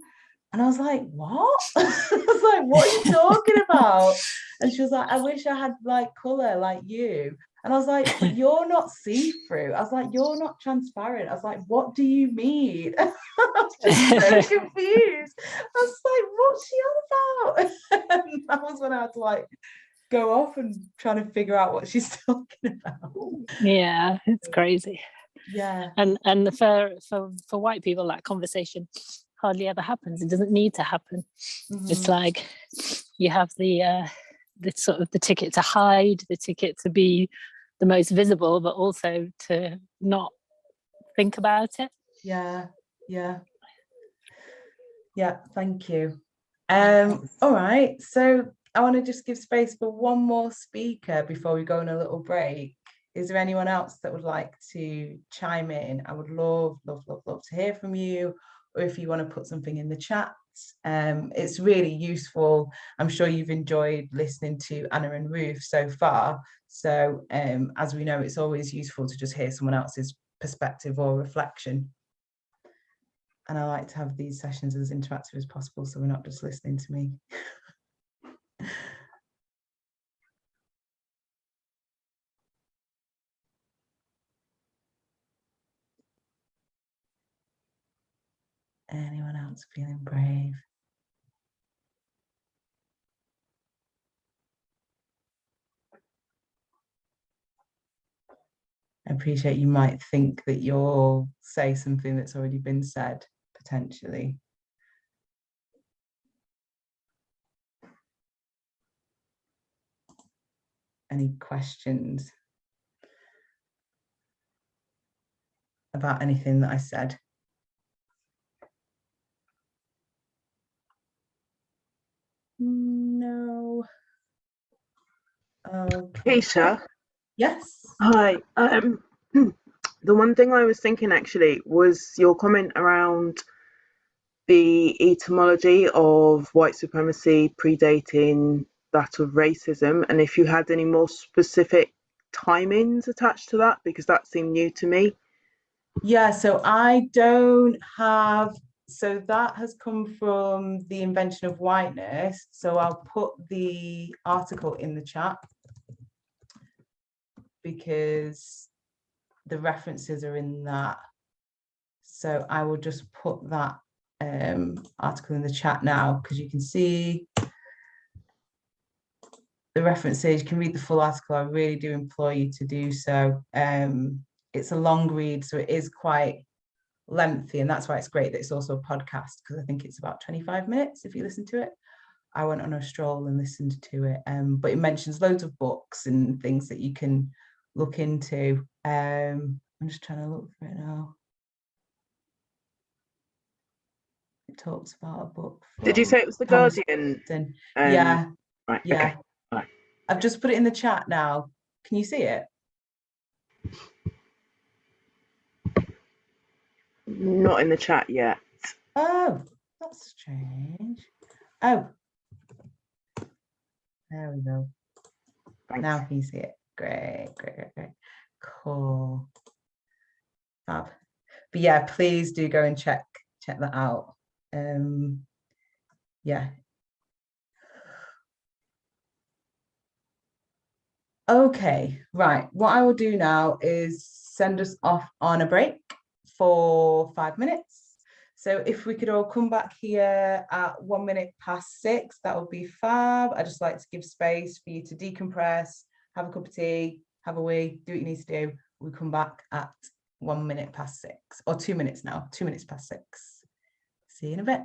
And I was like, what? I was like, what are you talking about? And she was like, I wish I had like colour like you. And I was like, but you're not see-through. I was like, you're not transparent. I was like, what do you mean? I was just so confused. I was like, what's she on about? And that was when I had to like go off and trying to figure out what she's talking about. Yeah, it's crazy. Yeah. And for white people, that conversation hardly ever happens. It doesn't need to happen. It's like you have the sort of the ticket to hide, the ticket to be the most visible, but also to not think about it. Yeah. Thank you. All right, so I want to just give space for one more speaker before we go on a little break. Is there anyone else that would like to chime in? I would love to hear from you, or if you want to put something in the chat. It's really useful. I'm sure you've enjoyed listening to Anna and Ruth so far. So as we know, it's always useful to just hear someone else's perspective or reflection. And I like to have these sessions as interactive as possible, so we're not just listening to me. Anyone else feeling brave? I appreciate you might think that you'll say something that's already been said, potentially. Any questions about anything that I said? No. Okay. Keisha, Yes. hi. The one thing I was thinking actually was your comment around the etymology of white supremacy predating that of racism, and if you had any more specific timings attached to that, because that seemed new to me. Yeah, so I don't have, so that has come from the invention of whiteness. So I'll put the article in the chat because the references are in that. So I will just put that article in the chat now, because you can see the references. You can read the full article. I really do implore you to do so. It's a long read, so it is quite lengthy, and that's why it's great that it's also a podcast, because I think it's about 25 minutes if you listen to it. I went on a stroll and listened to it, but it mentions loads of books and things that you can look into. I'm just trying to look for it now. It talks about a book. Did you say it was the Guardian? Yeah. Right. Yeah. Okay. Right. I've just put it in the chat now. Can you see it? Not in the chat yet. Oh, that's strange. Oh, there we go. Thanks. Now can you see it? Great. Cool. Fab. But yeah, please do go and check that out. Yeah. Okay, right. What I will do now is send us off on a break for 5 minutes. So if we could all come back here at 1 minute past 6, that would be fab. I just like to give space for you to decompress, have a cup of tea, have a wee, do what you need to do. We come back at 1 minute past 6, or 2 minutes now, 2 minutes past 6. See you in a bit.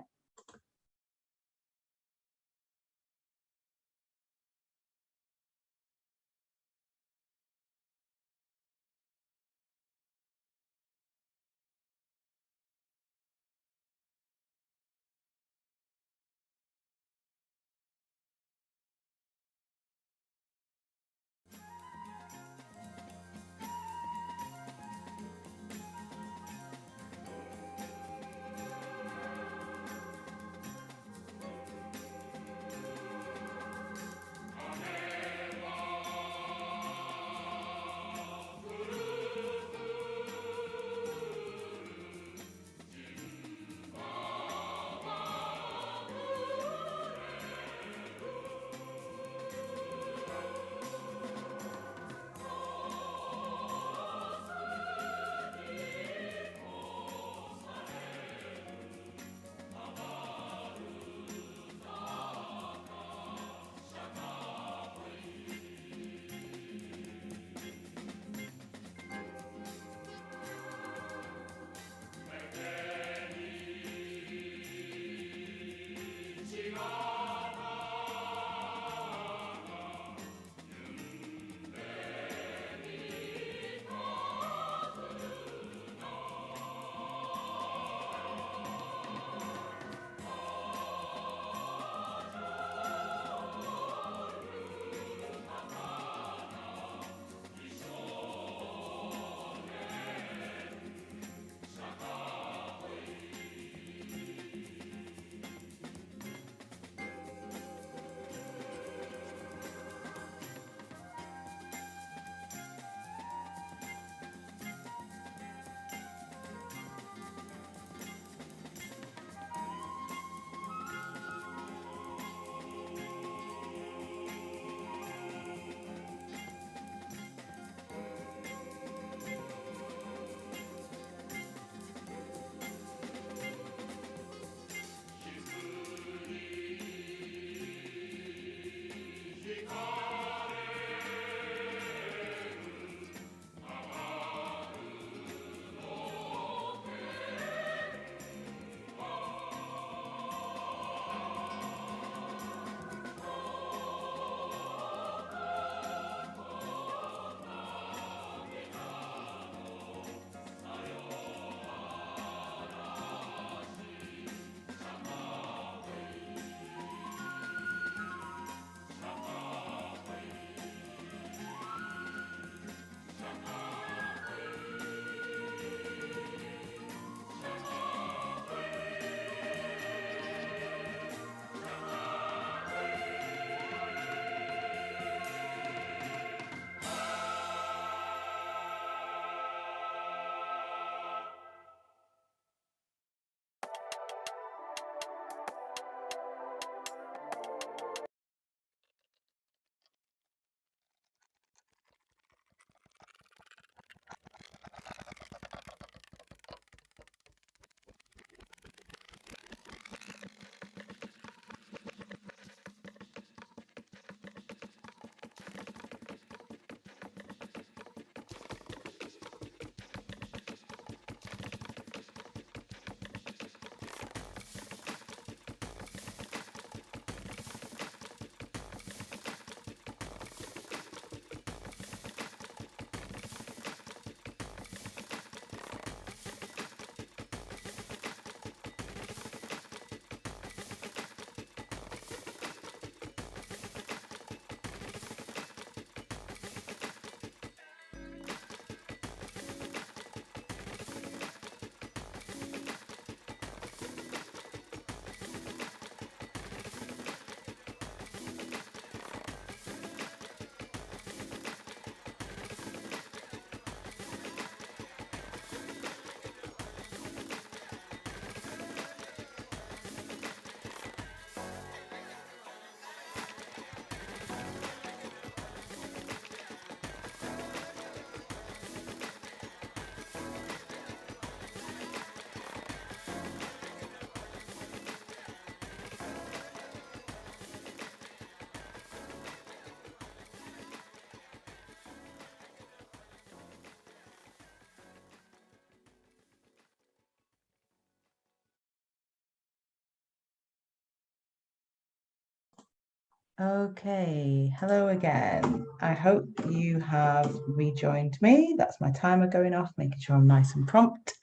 Okay, hello again. I hope you have rejoined me. That's my timer going off, making sure I'm nice and prompt.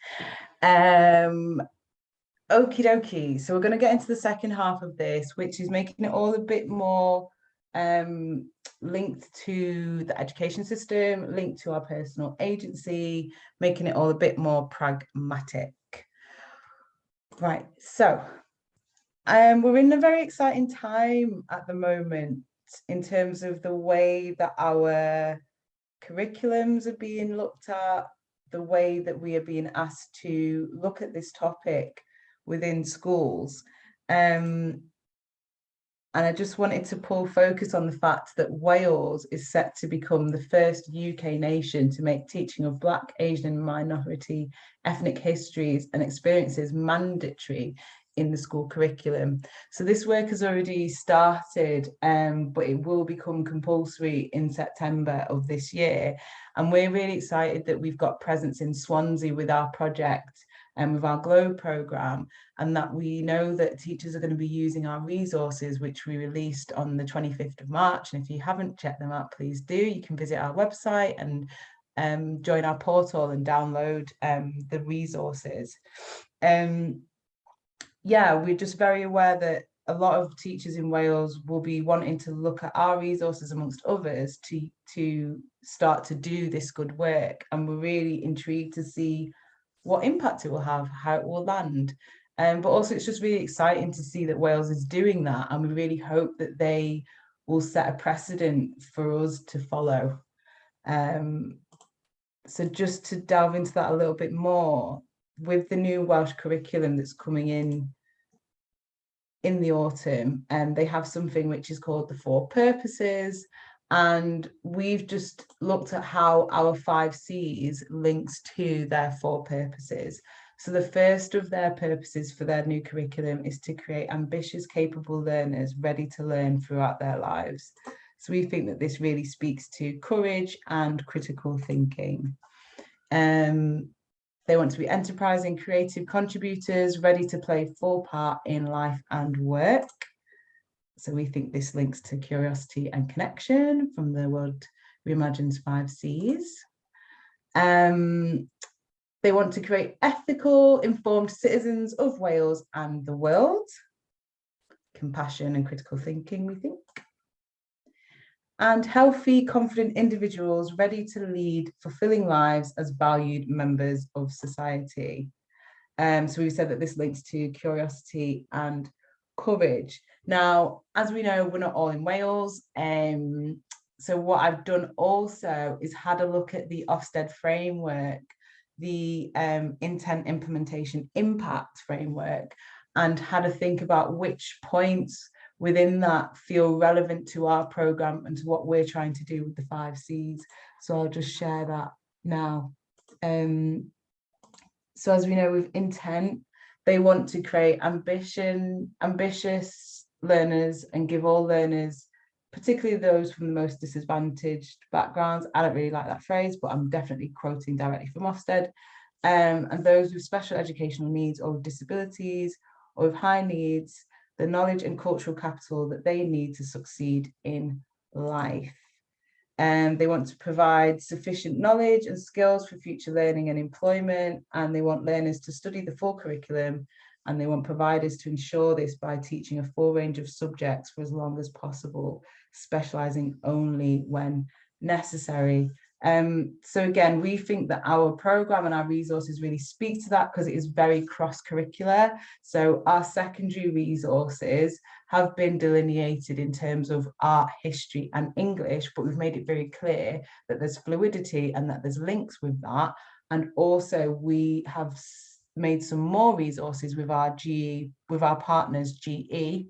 Okie dokie. So we're going to get into the second half of this, which is making it all a bit more linked to the education system, linked to our personal agency, making it all a bit more pragmatic. Right, so we're in a very exciting time at the moment in terms of the way that our curriculums are being looked at, the way that we are being asked to look at this topic within schools. And I just wanted to pull focus on the fact that Wales is set to become the first UK nation to make teaching of Black, Asian and minority ethnic histories and experiences mandatory in the school curriculum. So this work has already started, but it will become compulsory in September of this year. And we're really excited that we've got presence in Swansea with our project and with our Globe programme, and that we know that teachers are going to be using our resources, which we released on the 25th of March. And if you haven't checked them out, please do. You can visit our website and join our portal and download the resources. Yeah, we're just very aware that a lot of teachers in Wales will be wanting to look at our resources amongst others to start to do this good work. And we're really intrigued to see what impact it will have, how it will land. But also it's just really exciting to see that Wales is doing that. And we really hope that they will set a precedent for us to follow. So just to delve into that a little bit more, with the new Welsh curriculum that's coming in the autumn, and they have something which is called the 4 purposes, and we've just looked at how our 5 C's links to their 4 purposes. So the first of their purposes for their new curriculum is to create ambitious, capable learners ready to learn throughout their lives. So we think that this really speaks to courage and critical thinking. They want to be enterprising, creative contributors, ready to play a full part in life and work. So we think this links to curiosity and connection from the World Reimagined's 5 C's. They want to create ethical, informed citizens of Wales and the world. Compassion and critical thinking, we think. And healthy, confident individuals ready to lead fulfilling lives as valued members of society. So we said that this links to curiosity and courage. Now, as we know, we're not all in Wales. So what I've done also is had a look at the Ofsted framework, the intent implementation impact framework, and had a think about which points within that feel relevant to our programme and to what we're trying to do with the 5 C's. So I'll just share that now. So as we know, with intent, they want to create ambitious learners and give all learners, particularly those from the most disadvantaged backgrounds. I don't really like that phrase, but I'm definitely quoting directly from Ofsted. And those with special educational needs or with disabilities or with high needs, the knowledge and cultural capital that they need to succeed in life. They want to provide sufficient knowledge and skills for future learning and employment, and they want learners to study the full curriculum, and they want providers to ensure this by teaching a full range of subjects for as long as possible, specialising only when necessary. So again, we think that our programme and our resources really speak to that because it is very cross-curricular. So our secondary resources have been delineated in terms of art, history and English, but we've made it very clear that there's fluidity and that there's links with that. And also we have made some more resources with our GE, with our partners GE,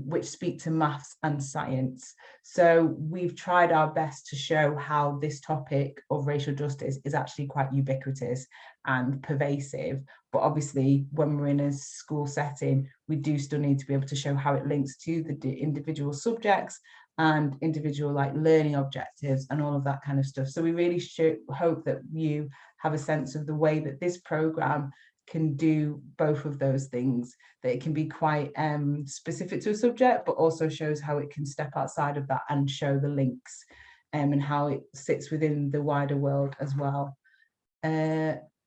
which speak to maths and science. So we've tried our best to show how this topic of racial justice is actually quite ubiquitous and pervasive. But obviously, when we're in a school setting, we do still need to be able to show how it links to the individual subjects and individual learning objectives and all of that kind of stuff. So we really hope that you have a sense of the way that this programme can do both of those things, that it can be quite specific to a subject, but also shows how it can step outside of that and show the links and how it sits within the wider world as well.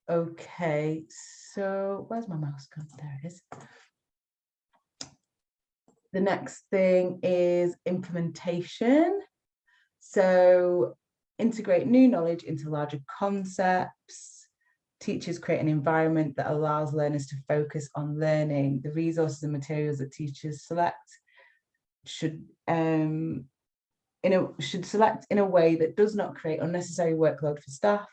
Okay, so where's my mouse gone? There it is. The next thing is implementation. So integrate new knowledge into larger concepts. Teachers create an environment that allows learners to focus on learning. The resources and materials that teachers select should select in a way that does not create unnecessary workload for staff,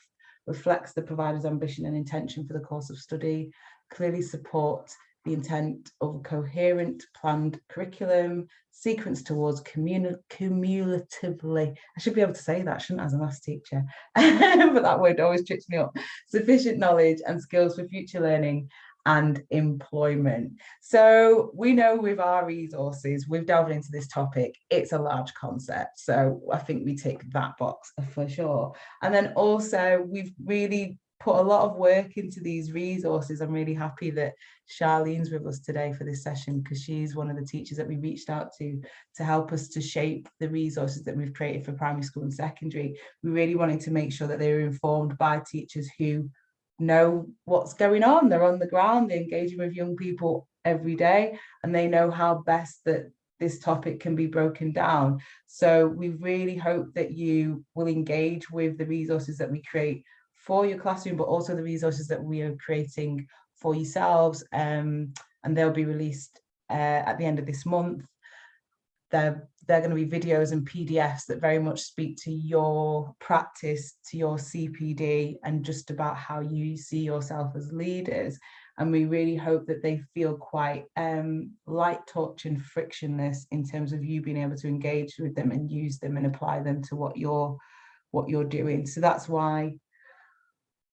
reflects the provider's ambition and intention for the course of study, clearly supports the intent of a coherent planned curriculum, sequence towards cumulatively, I should be able to say that, shouldn't I, as a maths teacher, but that word always trips me up, sufficient knowledge and skills for future learning and employment. So we know with our resources, we've delved into this topic, it's a large concept. So I think we tick that box for sure. And then also we've really put a lot of work into these resources. I'm really happy that Charlene's with us today for this session, because she's one of the teachers that we reached out to help us to shape the resources that we've created for primary school and secondary. We really wanted to make sure that they were informed by teachers who know what's going on. They're on the ground, they're engaging with young people every day, and they know how best that this topic can be broken down. So we really hope that you will engage with the resources that we create for your classroom, but also the resources that we are creating for yourselves, and they'll be released at the end of this month. They're going to be videos and PDFs that very much speak to your practice, to your CPD, and just about how you see yourself as leaders. And we really hope that they feel quite light touch and frictionless in terms of you being able to engage with them and use them and apply them to what you're doing. So that's why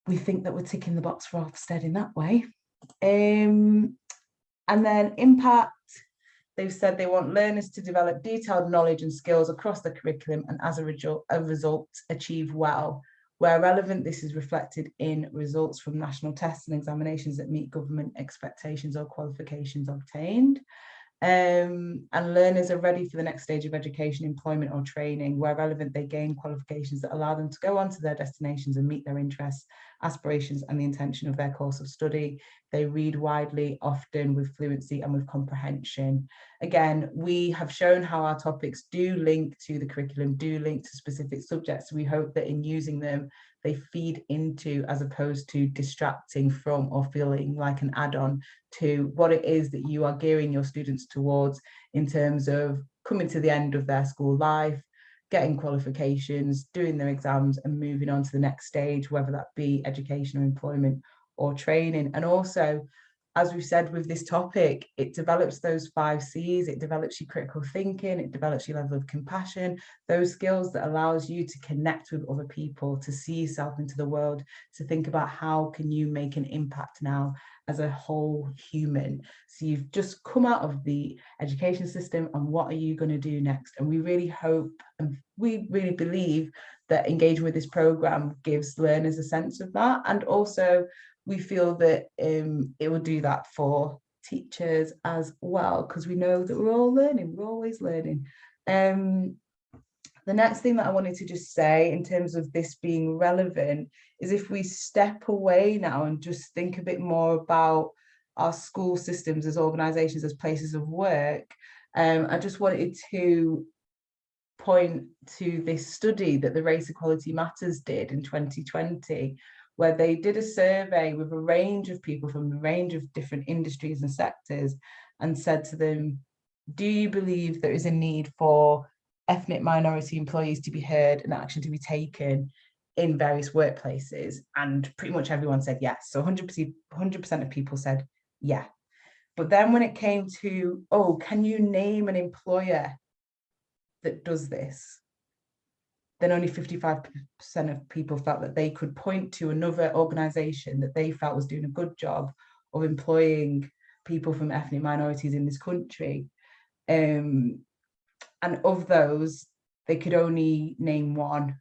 we think that we're ticking the box for Ofsted in that way. And then impact, they've said they want learners to develop detailed knowledge and skills across the curriculum, and as a result achieve well. Where relevant, this is reflected in results from national tests and examinations that meet government expectations or qualifications obtained. And learners are ready for the next stage of education, employment or training. Where relevant, they gain qualifications that allow them to go on to their destinations and meet their interests, aspirations and the intention of their course of study. They read widely, often with fluency and with comprehension. Again, we have shown how our topics do link to the curriculum, do link to specific subjects. We hope that in using them, they feed into, as opposed to distracting from or feeling like an add-on to what it is that you are gearing your students towards in terms of coming to the end of their school life, getting qualifications, doing their exams and moving on to the next stage, whether that be education or employment or training. And also, as we've said with this topic, it develops those 5 C's, it develops your critical thinking, it develops your level of compassion, those skills that allows you to connect with other people, to see yourself into the world, to think about how can you make an impact now as a whole human. So you've just come out of the education system, and what are you going to do next? And we really hope, and we really believe that engaging with this programme gives learners a sense of that. And also we feel that it will do that for teachers as well, because we know that we're all learning, we're always learning. The next thing that I wanted to just say in terms of this being relevant is if we step away now and just think a bit more about our school systems as organisations, as places of work. I just wanted to point to this study that the Race Equality Matters did in 2020, where they did a survey with a range of people from a range of different industries and sectors and said to them, do you believe there is a need for ethnic minority employees to be heard and action to be taken in various workplaces? And pretty much everyone said yes. So 100% of people said yeah. But then when it came to, oh, can you name an employer that does this? Then only 55% of people felt that they could point to another organisation that they felt was doing a good job of employing people from ethnic minorities in this country. And of those, they could only name one.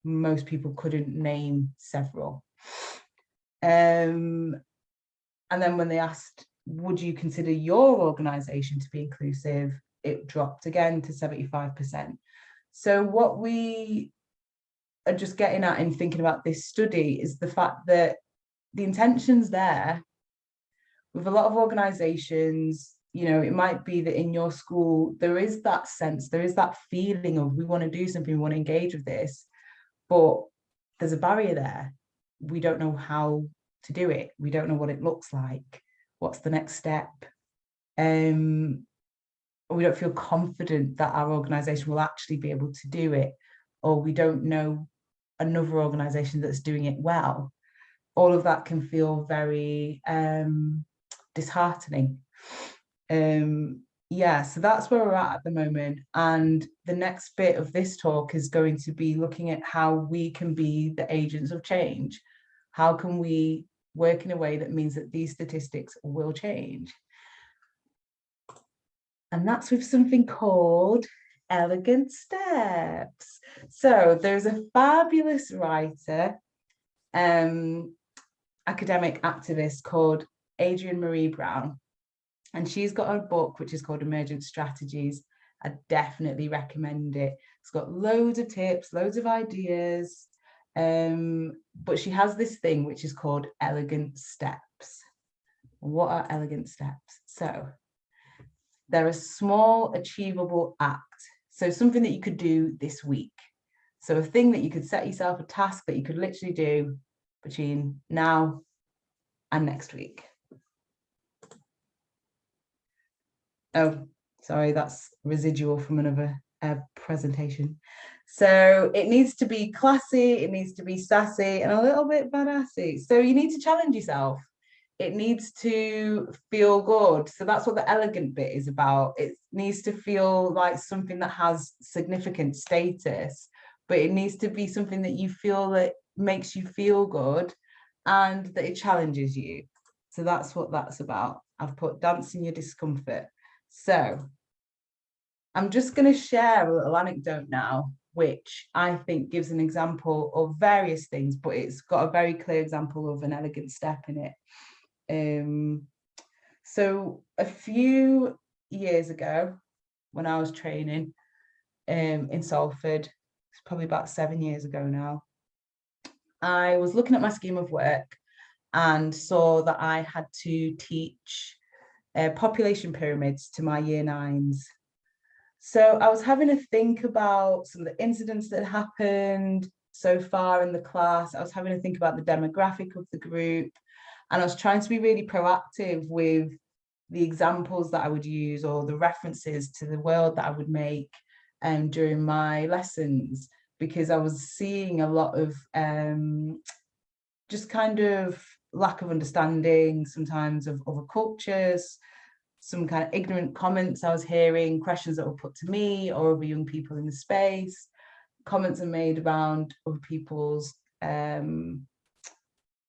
Most people couldn't name several. And then when they asked, would you consider your organisation to be inclusive, it dropped again to 75%. So what we are just getting at in thinking about this study is the fact that the intention's there. With a lot of organisations, you know, it might be that in your school, there is that sense, there is that feeling of we want to do something, we want to engage with this, but there's a barrier there. We don't know how to do it. We don't know what it looks like. What's the next step? We don't feel confident that our organisation will actually be able to do it, or we don't know another organisation that's doing it well. All of that can feel very disheartening. Yeah, so that's where we're at the moment. And the next bit of this talk is going to be looking at how we can be the agents of change. How can we work in a way that means that these statistics will change? And that's with something called elegant steps. So there's a fabulous writer, academic activist called Adrienne Marie Brown. And she's got a book which is called Emergent Strategies. I definitely recommend it. It's got loads of tips, loads of ideas. But she has this thing which is called elegant steps. What are elegant steps? So they're a small, achievable act. So something that you could do this week. So a thing that you could set yourself, a task that you could literally do between now and next week. Oh, sorry, that's residual from another presentation. So it needs to be classy, it needs to be sassy, and a little bit badassy. So you need to challenge yourself. It needs to feel good. So that's what the elegant bit is about. It needs to feel like something that has significant status, but it needs to be something that you feel that makes you feel good and that it challenges you. So that's what that's about. I've put dancing your discomfort. So I'm just going to share a little anecdote now, which I think gives an example of various things, but it's got a very clear example of an elegant step in it. So a few years ago, when I was training in Salford, it's probably about 7 years ago now, I was looking at my scheme of work and saw that I had to teach population pyramids to my year 9s. So I was having a think about some of the incidents that happened so far in the class. I was having to think about the demographic of the group, and I was trying to be really proactive with the examples that I would use or the references to the world that I would make during my lessons, because I was seeing a lot of just kind of lack of understanding sometimes of other cultures, some kind of ignorant comments I was hearing, questions that were put to me or other young people in the space, comments are made around other people's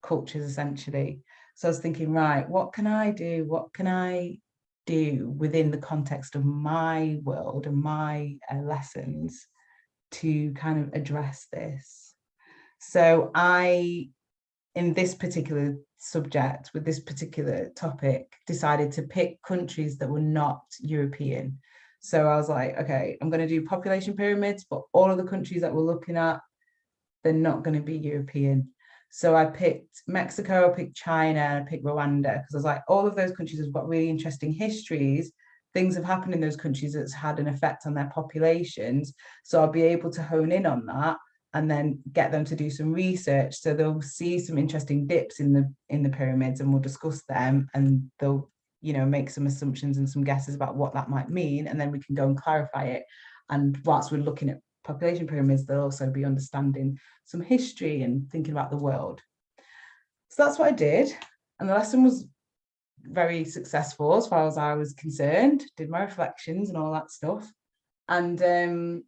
cultures essentially. So I was thinking, right, what can I do? What can I do within the context of my world and my lessons to kind of address this? So I, in this particular subject, with this particular topic, decided to pick countries that were not European. So I was like, okay, I'm going to do population pyramids, but all of the countries that we're looking at, they're not going to be European. So I picked Mexico, I picked China, and I picked Rwanda, because I was like, all of those countries have got really interesting histories. Things have happened in those countries that's had an effect on their populations. So I'll be able to hone in on that and then get them to do some research. So they'll see some interesting dips in the pyramids, and we'll discuss them, and they'll, you know, make some assumptions and some guesses about what that might mean, and then we can go and clarify it. And whilst we're looking at population pyramids, they'll also be understanding some history and thinking about the world. So that's what I did, and the lesson was very successful as far as I was concerned. Did my reflections and all that stuff, and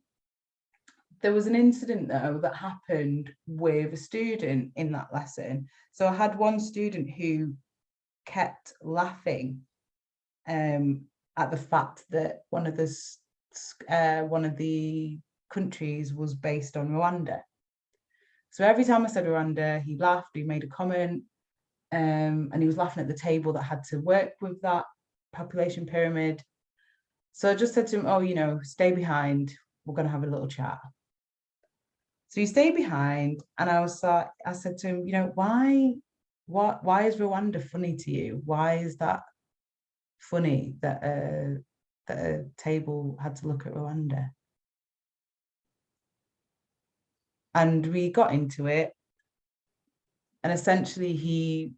there was an incident though that happened with a student in that lesson. So I had one student who kept laughing at the fact that one of the countries was based on Rwanda. So every time I said Rwanda, he laughed, he made a comment. and he was laughing at the table that had to work with that population pyramid. So I just said to him, oh, you know, stay behind, we're going to have a little chat. So he stayed behind, and I said to him, you know, why is Rwanda funny to you? Why is that funny that a table had to look at Rwanda? And we got into it, and essentially he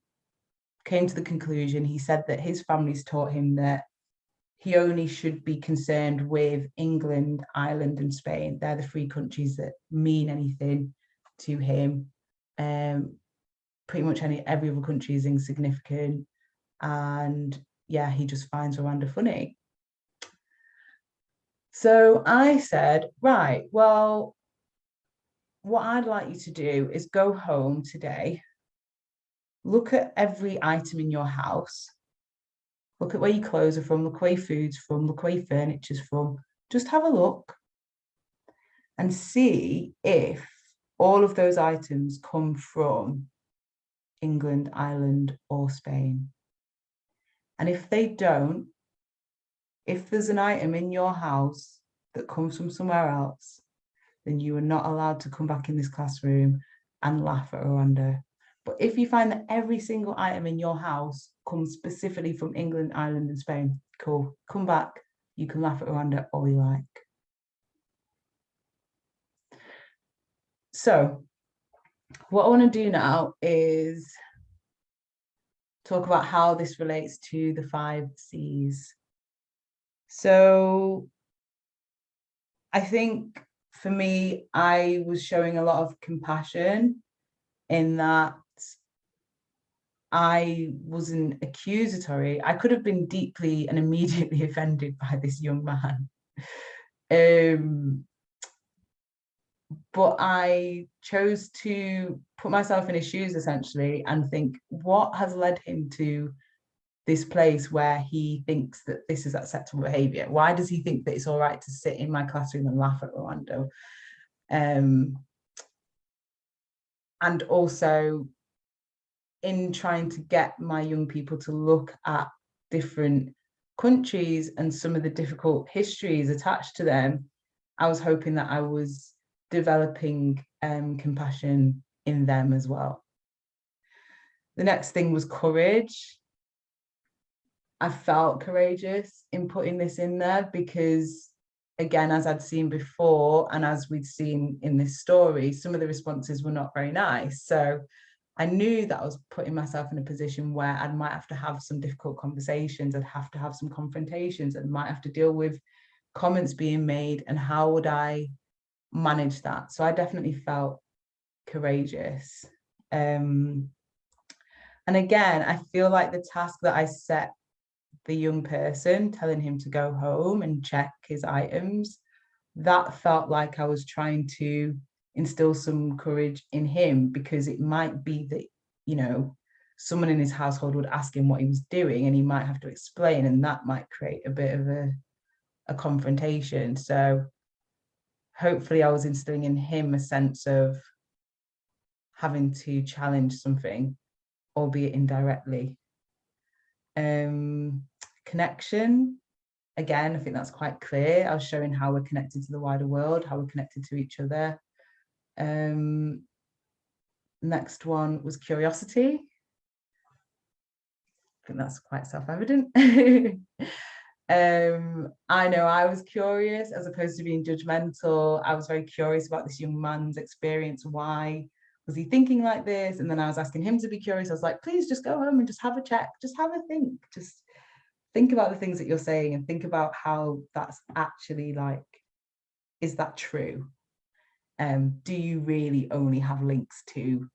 came to the conclusion, he said that his family's taught him that he only should be concerned with England, Ireland, and Spain. They're the three countries that mean anything to him. Pretty much every other country is insignificant. And yeah, he just finds Rwanda funny. So I said, right, well, what I'd like you to do is go home today, look at every item in your house, look at where your clothes are from, look where your food's from, look where your furniture's from. Just have a look and see if all of those items come from England, Ireland, or Spain. And if they don't, if there's an item in your house that comes from somewhere else, then you are not allowed to come back in this classroom and laugh at Rwanda. But if you find that every single item in your house comes specifically from England, Ireland, and Spain, cool, come back, you can laugh at Rwanda all you like. So what I want to do now is talk about how this relates to the 5 C's. So I think for me, I was showing a lot of compassion in that I wasn't accusatory. I could have been deeply and immediately offended by this young man. But I chose to put myself in his shoes essentially and think, what has led him to this place where he thinks that this is acceptable behavior? Why does he think that it's all right to sit in my classroom and laugh at Rwanda? And also in trying to get my young people to look at different countries and some of the difficult histories attached to them, I was hoping that I was developing compassion in them as well. The next thing was courage. I felt courageous in putting this in there because, again, as I'd seen before and as we'd seen in this story, some of the responses were not very nice. So I knew that I was putting myself in a position where I might have to have some difficult conversations, I'd have to have some confrontations, and might have to deal with comments being made, and how would I manage that? So I definitely felt courageous. And again, I feel like the task that I set the young person, telling him to go home and check his items, that felt like I was trying to instill some courage in him, because it might be that, you know, someone in his household would ask him what he was doing and he might have to explain, and that might create a bit of a confrontation. So hopefully I was instilling in him a sense of having to challenge something, albeit indirectly. Connection, again, I think that's quite clear. I was showing how we're connected to the wider world, how we're connected to each other. Next one was curiosity. I think that's quite self-evident. I know I was curious as opposed to being judgmental. I was very curious about this young man's experience. Why was he thinking like this? And then I was asking him to be curious. I was like, please just go home and just have a check, just have a think, just think about the things that you're saying and think about how that's actually like, is that true? Do you really only have links to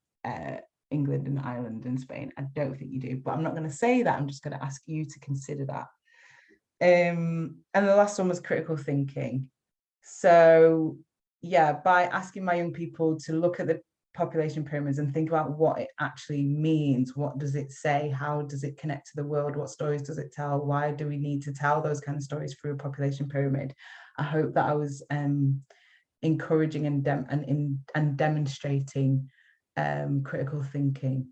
England and Ireland and Spain? I don't think you do, but I'm not going to say that. I'm just going to ask you to consider that. And the last one was critical thinking. So yeah, by asking my young people to look at the population pyramids and think about what it actually means, what does it say, how does it connect to the world, what stories does it tell, why do we need to tell those kind of stories through a population pyramid? I hope that I was encouraging and demonstrating critical thinking.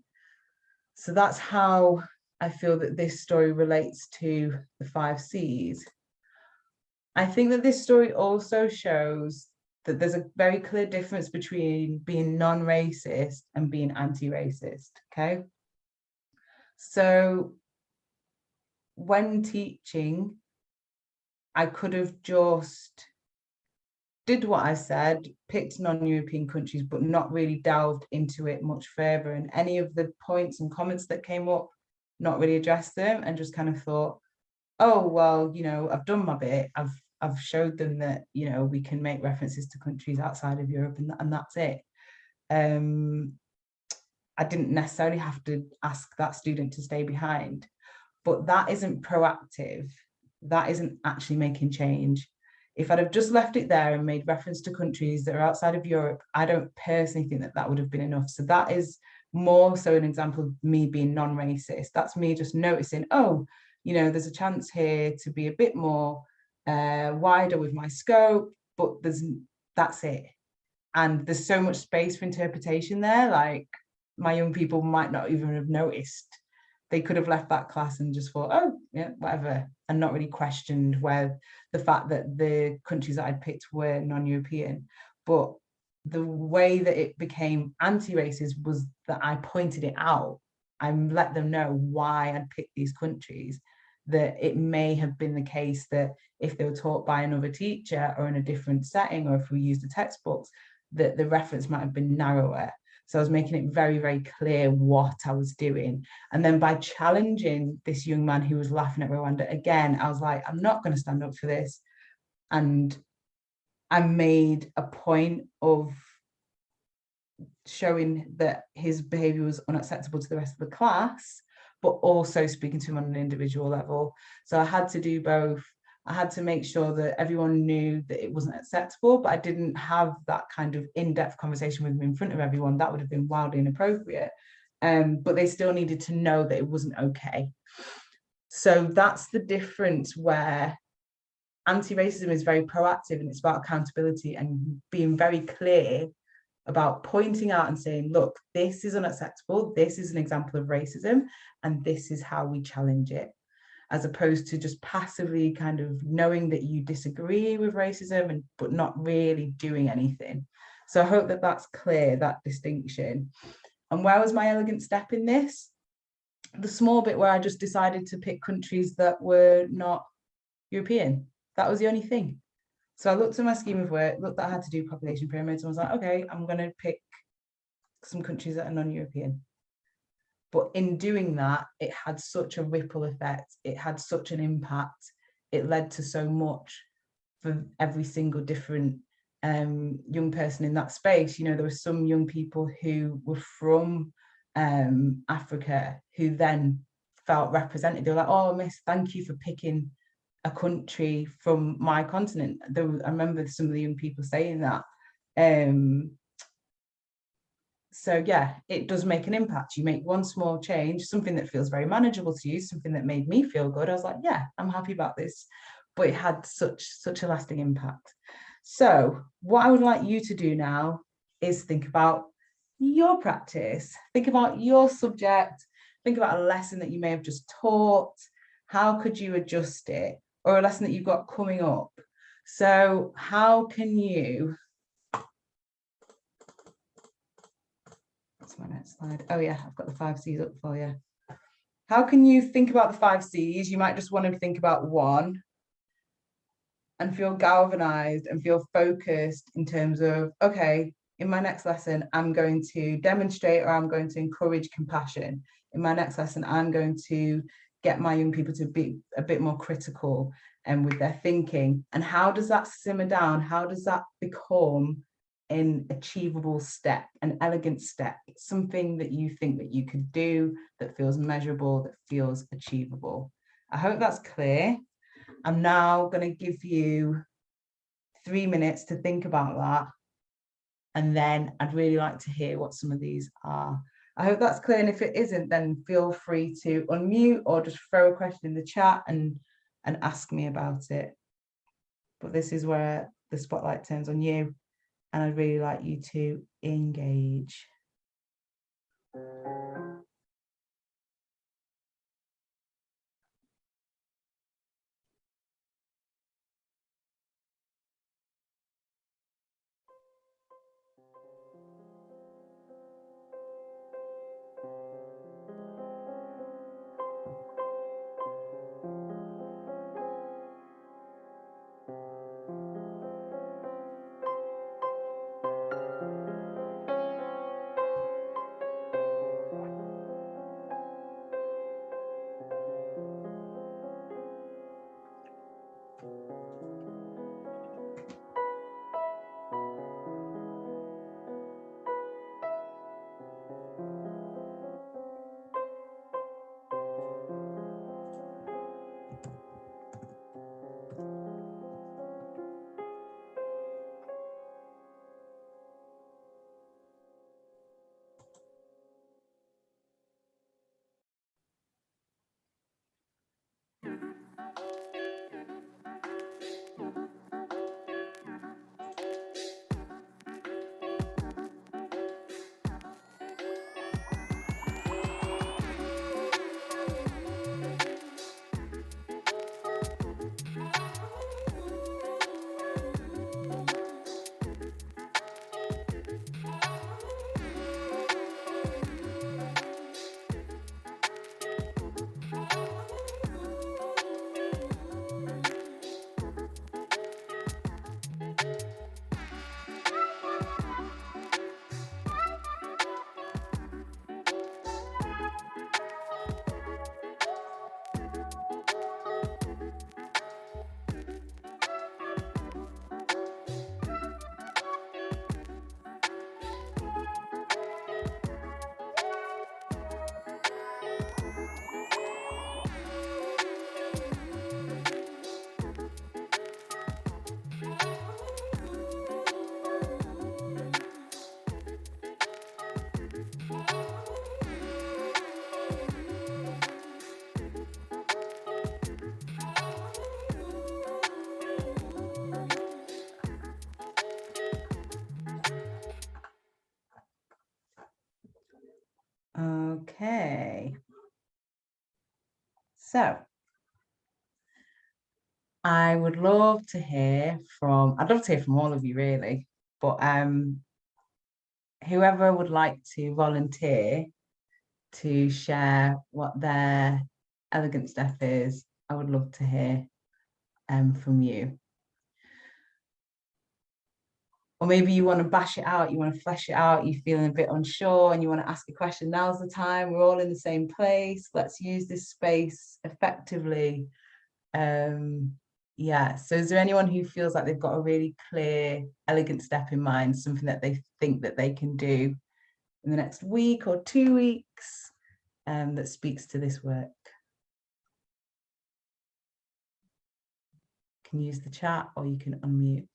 So that's how I feel that this story relates to the 5 C's. I think that this story also shows that there's a very clear difference between being non-racist and being anti-racist, okay? So when teaching, I could have just did what I said, picked non-European countries, but not really delved into it much further. And any of the points and comments that came up, not really addressed them, and just kind of thought, oh, well, you know, I've done my bit. I've showed them that, you know, we can make references to countries outside of Europe, and that's it. I didn't necessarily have to ask that student to stay behind, but that isn't proactive. That isn't actually making change. If I'd have just left it there and made reference to countries that are outside of Europe, I don't personally think that that would have been enough. So that is more so an example of me being non-racist. That's me just noticing, oh, you know, there's a chance here to be a bit more wider with my scope, but that's it. And there's so much space for interpretation there. Like, my young people might not even have noticed. They could have left that class and just thought, oh, yeah, whatever, and not really questioned where the fact that the countries that I'd picked were non-European. But the way that it became anti-racist was that I pointed it out. I let them know why I'd picked these countries, that it may have been the case that if they were taught by another teacher or in a different setting, or if we used the textbooks, that the reference might have been narrower. So I was making it very, very clear what I was doing. And then by challenging this young man who was laughing at Rwanda again, I was like, I'm not going to stand up for this. And I made a point of showing that his behavior was unacceptable to the rest of the class, but also speaking to him on an individual level. So I had to do both. I had to make sure that everyone knew that it wasn't acceptable, but I didn't have that kind of in-depth conversation with him in front of everyone. That would have been wildly inappropriate. But they still needed to know that it wasn't okay. So that's the difference, where anti-racism is very proactive and it's about accountability and being very clear about pointing out and saying, look, this is unacceptable. This is an example of racism, and this is how we challenge it, as opposed to just passively kind of knowing that you disagree with racism but not really doing anything. So I hope that that's clear, that distinction. And where was my elegant step in this? The small bit where I just decided to pick countries that were not European. That was the only thing. So I looked at my scheme of work, looked that I had to do population pyramids, and was like, okay, I'm going to pick some countries that are non-European. But in doing that, it had such a ripple effect. It had such an impact. It led to so much for every single different young person in that space. You know, there were some young people who were from Africa who then felt represented. They were like, oh, miss, thank you for picking a country from my continent. I remember some of the young people saying that. So yeah, it does make an impact. You make one small change, something that feels very manageable to you, something that made me feel good. I was like, yeah, I'm happy about this. But it had such a lasting impact. So what I would like you to do now is think about your practice. Think about your subject. Think about a lesson that you may have just taught. How could you adjust it? Or a lesson that you've got coming up. So how can you... That's my next slide. Oh yeah, I've got the 5 C's up for you. How can you think about the 5 C's? You might just want to think about one and feel galvanized and feel focused in terms of, okay, in my next lesson, I'm going to demonstrate, or I'm going to encourage compassion. In my next lesson, I'm going to get my young people to be a bit more critical and with their thinking. And how does that simmer down? How does that become an achievable step, an elegant step, something that you think that you could do, that feels measurable, that feels achievable? I hope that's clear. I'm now going to give you 3 minutes to think about that. And then I'd really like to hear what some of these are. I hope that's clear. And if it isn't, then feel free to unmute or just throw a question in the chat and ask me about it. But this is where the spotlight turns on you. And I'd really like you to engage. Okay. So I'd love to hear from all of you really, but whoever would like to volunteer to share what their elegant step is, I would love to hear from you. Or maybe you want to bash it out, you want to flesh it out, you're feeling a bit unsure and you want to ask a question. Now's the time, we're all in the same place. Let's use this space effectively. Yeah, so is there anyone who feels like they've got a really clear, elegant step in mind, something that they think that they can do in the next week or 2 weeks that speaks to this work? You can use the chat or you can unmute.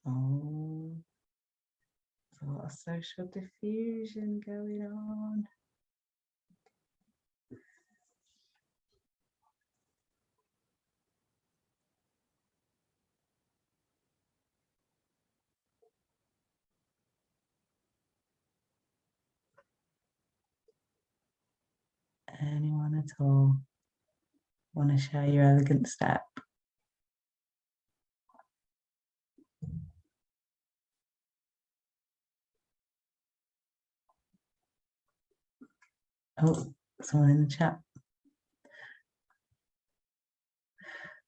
Oh, there's a lot of social diffusion going on. Anyone at all want to share your elegant step? Oh, someone in the chat.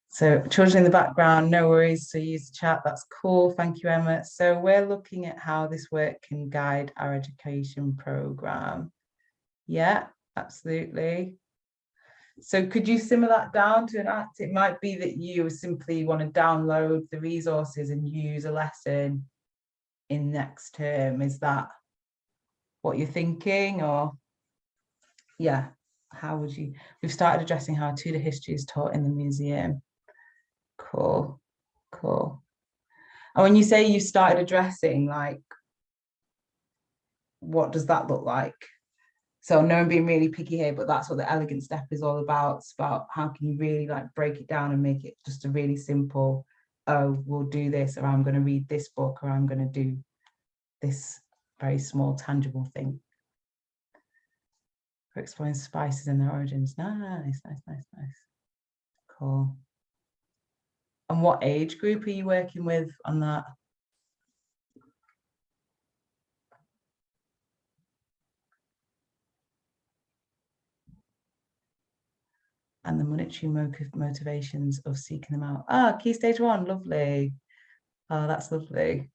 So children in the background, no worries. So use the chat, that's cool. Thank you, Emma. So we're looking at how this work can guide our education program. Yeah, absolutely. So could you simmer that down to an act? It might be that you simply want to download the resources and use a lesson in next term. Is that what you're thinking? Or yeah, how would you? We've started addressing how Tudor history is taught in the museum. Cool, cool. And when you say you started addressing, like, what does that look like? So I know I'm being really picky here, but that's what the elegant step is all about. It's about how can you really like break it down and make it just a really simple, oh, we'll do this, or I'm going to read this book, or I'm going to do this very small, tangible thing. For exploring spices and their origins. Nice, nice, nice, nice. Cool. And what age group are you working with on that? And the monetary motivations of seeking them out. Ah, key stage 1, lovely. Oh, that's lovely.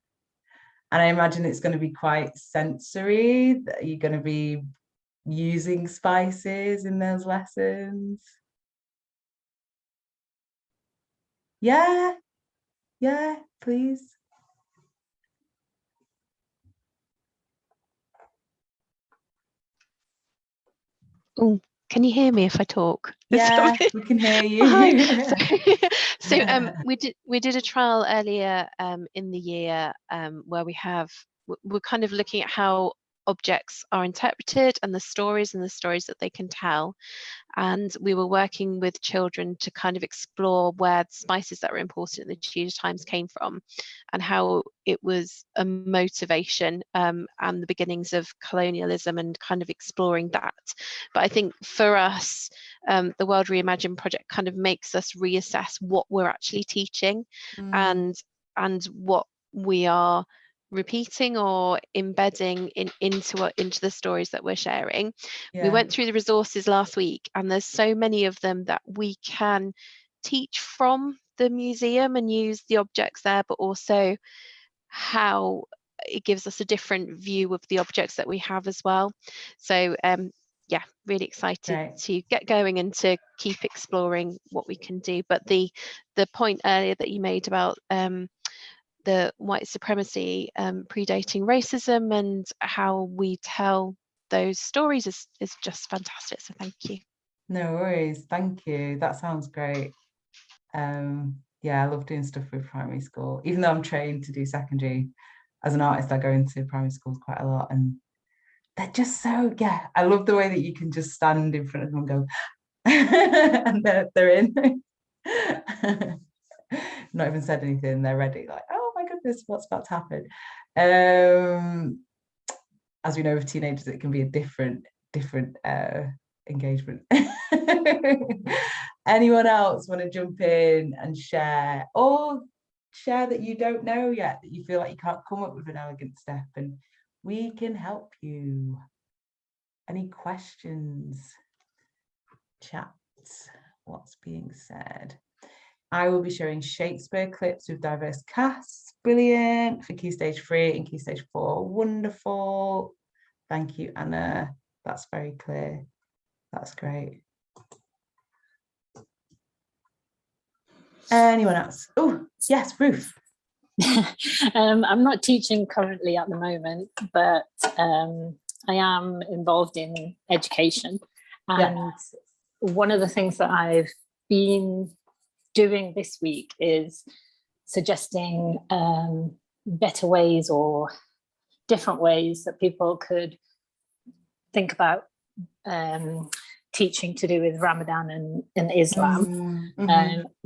And I imagine it's going to be quite sensory. You're going to be using spices in those lessons. Yeah, yeah, please. Oh, can you hear me if I talk? Yeah, we can hear you. Hi. So we did a trial earlier in the year where we're kind of looking at how objects are interpreted and the stories that they can tell. And we were working with children to kind of explore where the spices that were important in the Tudor times came from and how it was a motivation and the beginnings of colonialism and kind of exploring that. But I think for us, the World Reimagined project kind of makes us reassess what we're actually teaching and what we are repeating or embedding into the stories that we're sharing. Yeah. We went through the resources last week and there's so many of them that we can teach from the museum and use the objects there, but also how it gives us a different view of the objects that we have as well. So yeah, really excited to get going and to keep exploring what we can do. But the point earlier that you made about the white supremacy predating racism and how we tell those stories is just fantastic. So thank you. No worries, thank you. That sounds great. Yeah, I love doing stuff with primary school. Even though I'm trained to do secondary, as an artist, I go into primary schools quite a lot, and they're just so, yeah, I love the way that you can just stand in front of them and go, And they're in. Not even said anything, they're ready, like, oh my goodness, what's about to happen? As we know with teenagers, it can be a different engagement. Anyone else want to jump in and share, or share that you don't know yet, that you feel like you can't come up with an elegant step and we can help you? Any questions? Chat, what's being said? I will be showing Shakespeare clips with diverse casts. Brilliant. For Key Stage 3 and Key Stage 4. Wonderful. Thank you, Anna. That's very clear. That's great. Anyone else? Oh, yes, Ruth. I'm not teaching currently at the moment, but I am involved in education. And one of the things that I've been doing this week is suggesting better ways or different ways that people could think about teaching to do with Ramadan and Islam,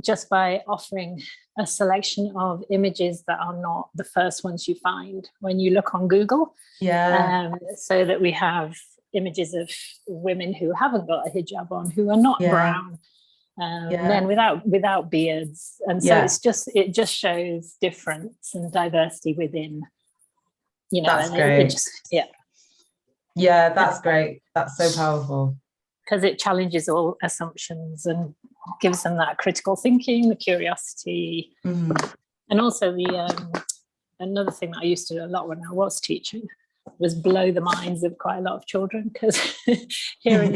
just by offering a selection of images that are not the first ones you find when you look on Google. So that we have images of women who haven't got a hijab on, who are not brown, men without beards, and so it just shows difference and diversity within, that's and great. That's great. That's so powerful, because it challenges all assumptions and gives them that critical thinking, the curiosity, and also the another thing that I used to do a lot when I was teaching was blow the minds of quite a lot of children, because here in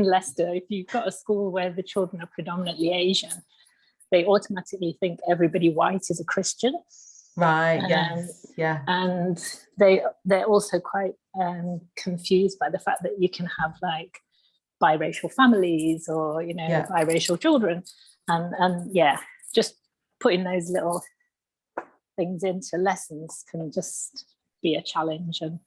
Leicester, if you've got a school where the children are predominantly Asian, they automatically think everybody white is a Christian. Right. And they're also quite confused by the fact that you can have like biracial families or biracial children, and just putting those little things into lessons can just be a challenge. And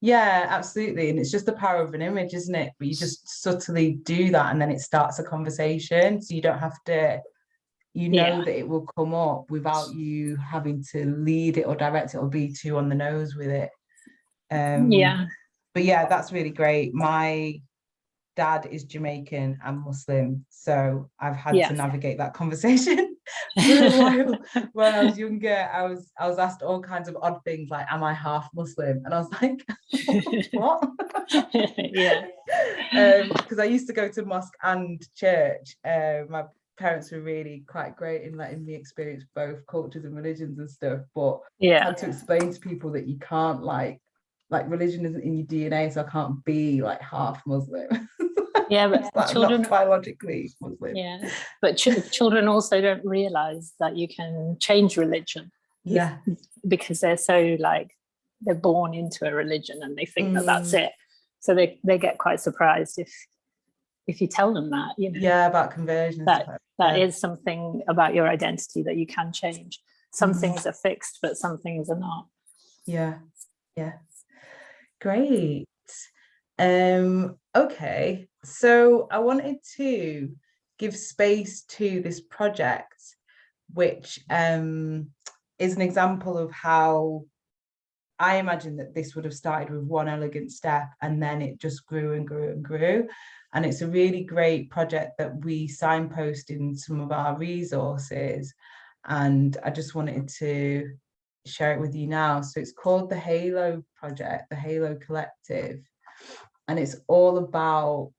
absolutely, and it's just the power of an image, isn't it? But you just subtly do that and then it starts a conversation, so you don't have to, that it will come up without you having to lead it or direct it or be too on the nose with it. But that's really great. My dad is Jamaican and Muslim, so I've had to navigate that conversation for a while. When I was younger, I was asked all kinds of odd things like, am I half Muslim? And I was like, what? Because I used to go to mosque and church. My parents were really quite great in letting me experience both cultures and religions and stuff, but I had to explain to people that you can't like religion isn't in your DNA, so I can't be like half Muslim. But children not biologically Muslim. But children also don't realize that you can change religion. Because they're so they're born into a religion and they think that that's it, so they get quite surprised if you tell them that about conversion, that is something about your identity that you can change. Some things are fixed, but some things are not. Great. Okay, so I wanted to give space to this project, which is an example of how I imagine that this would have started with one elegant step and then it just grew and grew and grew. And it's a really great project that we signpost in some of our resources. And I just wanted to share it with you now. So it's called the Halo Project, the Halo Collective. And it's all about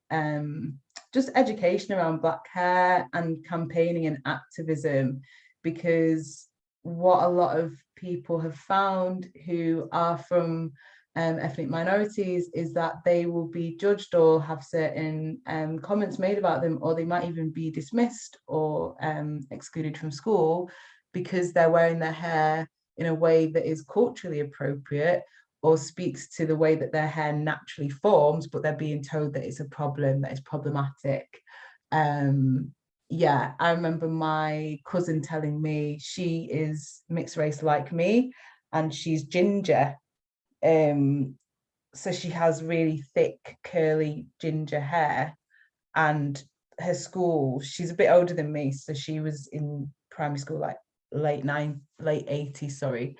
just education around Black hair and campaigning and activism, because what a lot of people have found who are from ethnic minorities is that they will be judged or have certain comments made about them, or they might even be dismissed or excluded from school because they're wearing their hair in a way that is culturally appropriate or speaks to the way that their hair naturally forms, but they're being told that it's a problem, that it's problematic. I remember my cousin telling me she is mixed race like me and she's ginger. So she has really thick, curly ginger hair. and her school, she's a bit older than me, so she was in primary school like late 80s, sorry,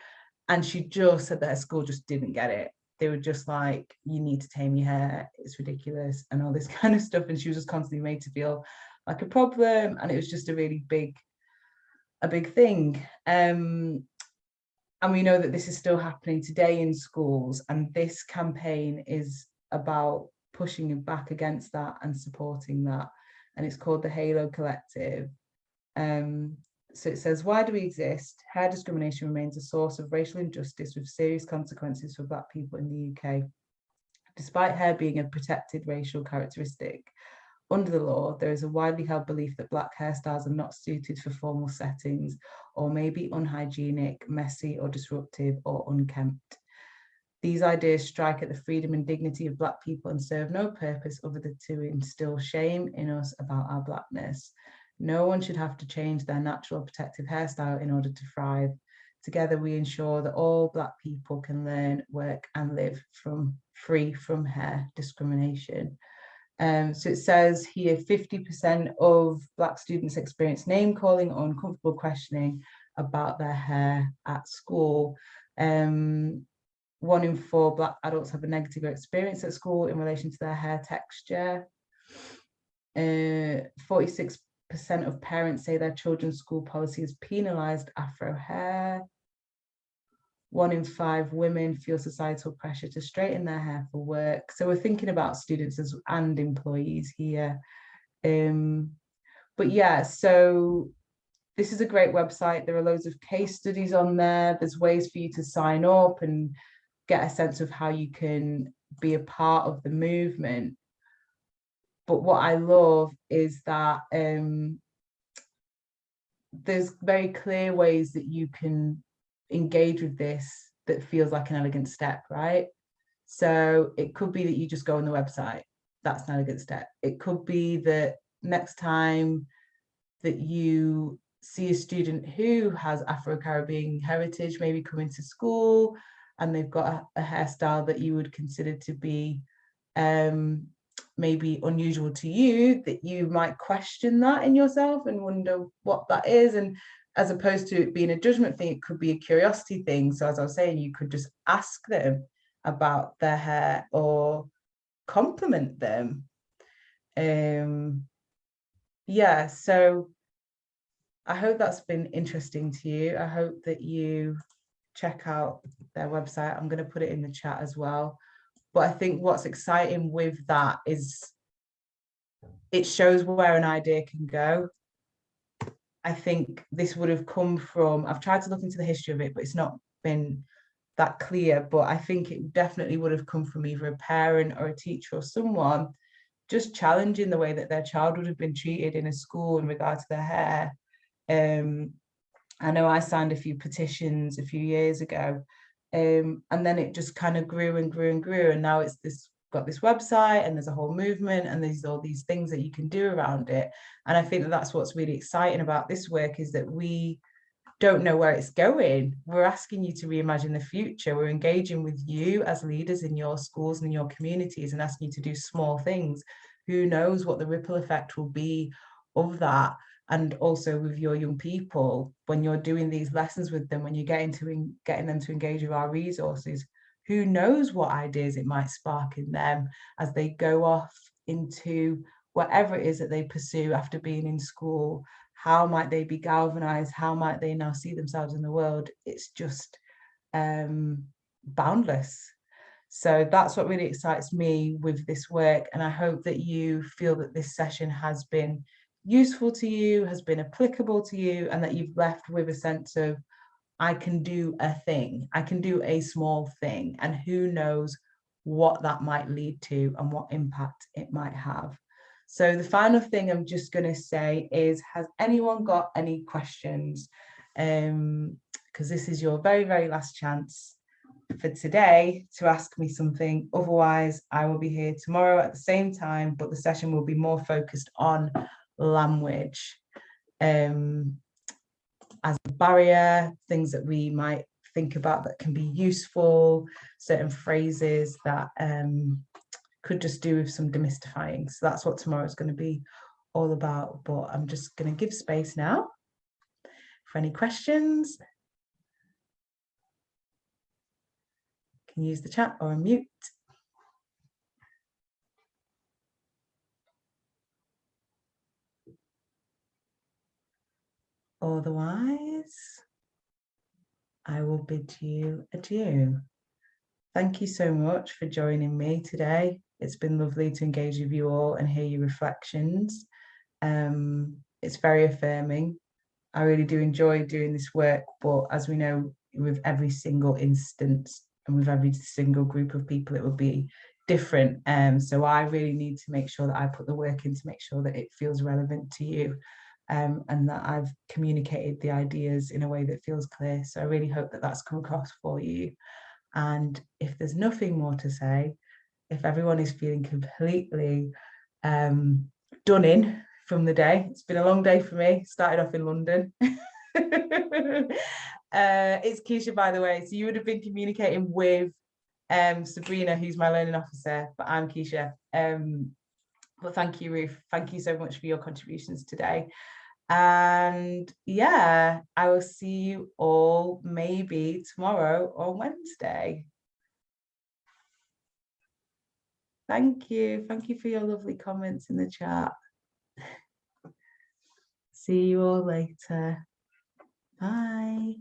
and she just said that her school just didn't get it. They were just like, you need to tame your hair, it's ridiculous, and all this kind of stuff, and she was just constantly made to feel like a problem, and it was just a really big thing. And we know that this is still happening today in schools, and this campaign is about pushing back against that and supporting that, and it's called the Halo Collective. So it says, why do we exist? Hair discrimination remains a source of racial injustice with serious consequences for Black people in the UK. Despite hair being a protected racial characteristic, under the law, there is a widely held belief that Black hairstyles are not suited for formal settings, or may be unhygienic, messy, or disruptive, or unkempt. These ideas strike at the freedom and dignity of Black people and serve no purpose other than to instill shame in us about our Blackness. No one should have to change their natural protective hairstyle in order to thrive. Together, we ensure that all Black people can learn, work, and live free from hair discrimination. So it says here 50% of Black students experience name calling or uncomfortable questioning about their hair at school. 1 in 4 Black adults have a negative experience at school in relation to their hair texture. 46% of parents say their children's school policy has penalised Afro hair. 1 in 5 women feel societal pressure to straighten their hair for work. So we're thinking about students and employees here. But yeah, so this is a great website. There are loads of case studies on there. There's ways for you to sign up and get a sense of how you can be a part of the movement. But what I love is that there's very clear ways that you can engage with this that feels like an elegant step, right? So it could be that you just go on the website. That's an elegant step. It could be that next time that you see a student who has Afro-Caribbean heritage maybe coming to school and they've got a hairstyle that you would consider to be maybe unusual to you, that you might question that in yourself and wonder what that is. And as opposed to it being a judgment thing, it could be a curiosity thing. So as I was saying, you could just ask them about their hair or compliment them. Yeah, so I hope that's been interesting to you. I hope that you check out their website. I'm going to put it in the chat as well. But I think what's exciting with that is it shows where an idea can go. I think this would have come from, I've tried to look into the history of it, but it's not been that clear. But I think it definitely would have come from either a parent or a teacher or someone just challenging the way that their child would have been treated in a school in regard to their hair. I know I signed a few petitions a few years ago, and then it just kind of grew and grew and grew, and now it's got this website and there's a whole movement and there's all these things that you can do around it. And I think that that's what's really exciting about this work, is that we don't know where it's going. We're asking you to reimagine the future. We're engaging with you as leaders in your schools and in your communities and asking you to do small things. Who knows what the ripple effect will be of that? And also with your young people, when you're doing these lessons with them, when you're getting them to engage with our resources, who knows what ideas it might spark in them as they go off into whatever it is that they pursue after being in school. How might they be galvanized? How might they now see themselves in the world? It's just boundless. So that's what really excites me with this work. And I hope that you feel that this session has been useful to you, has been applicable to you, and that you've left with a sense of, I can do a thing, I can do a small thing, and who knows what that might lead to and what impact it might have. So the final thing I'm just going to say is, has anyone got any questions? Because this is your very, very last chance for today to ask me something. Otherwise, I will be here tomorrow at the same time, but the session will be more focused on language as a barrier, things that we might think about that can be useful, certain phrases that could just do with some demystifying. So that's what tomorrow is going to be all about. But I'm just going to give space now for any questions. You can use the chat or unmute. Otherwise, I will bid you adieu. Thank you so much for joining me today. It's been lovely to engage with you all and hear your reflections. It's very affirming. I really do enjoy doing this work, but as we know, with every single instance and with every single group of people, it will be different. So I really need to make sure that I put the work in to make sure that it feels relevant to you, and that I've communicated the ideas in a way that feels clear. So I really hope that that's come across for you. And if there's nothing more to say, if everyone is feeling completely done in from the day, it's been a long day for me, started off in London. It's Keisha, by the way, so you would have been communicating with Sabrina, who's my learning officer, but I'm Keisha. Well, thank you, Ruth. Thank you so much for your contributions today. And yeah, I will see you all maybe tomorrow or Wednesday. Thank you. Thank you for your lovely comments in the chat. See you all later. Bye.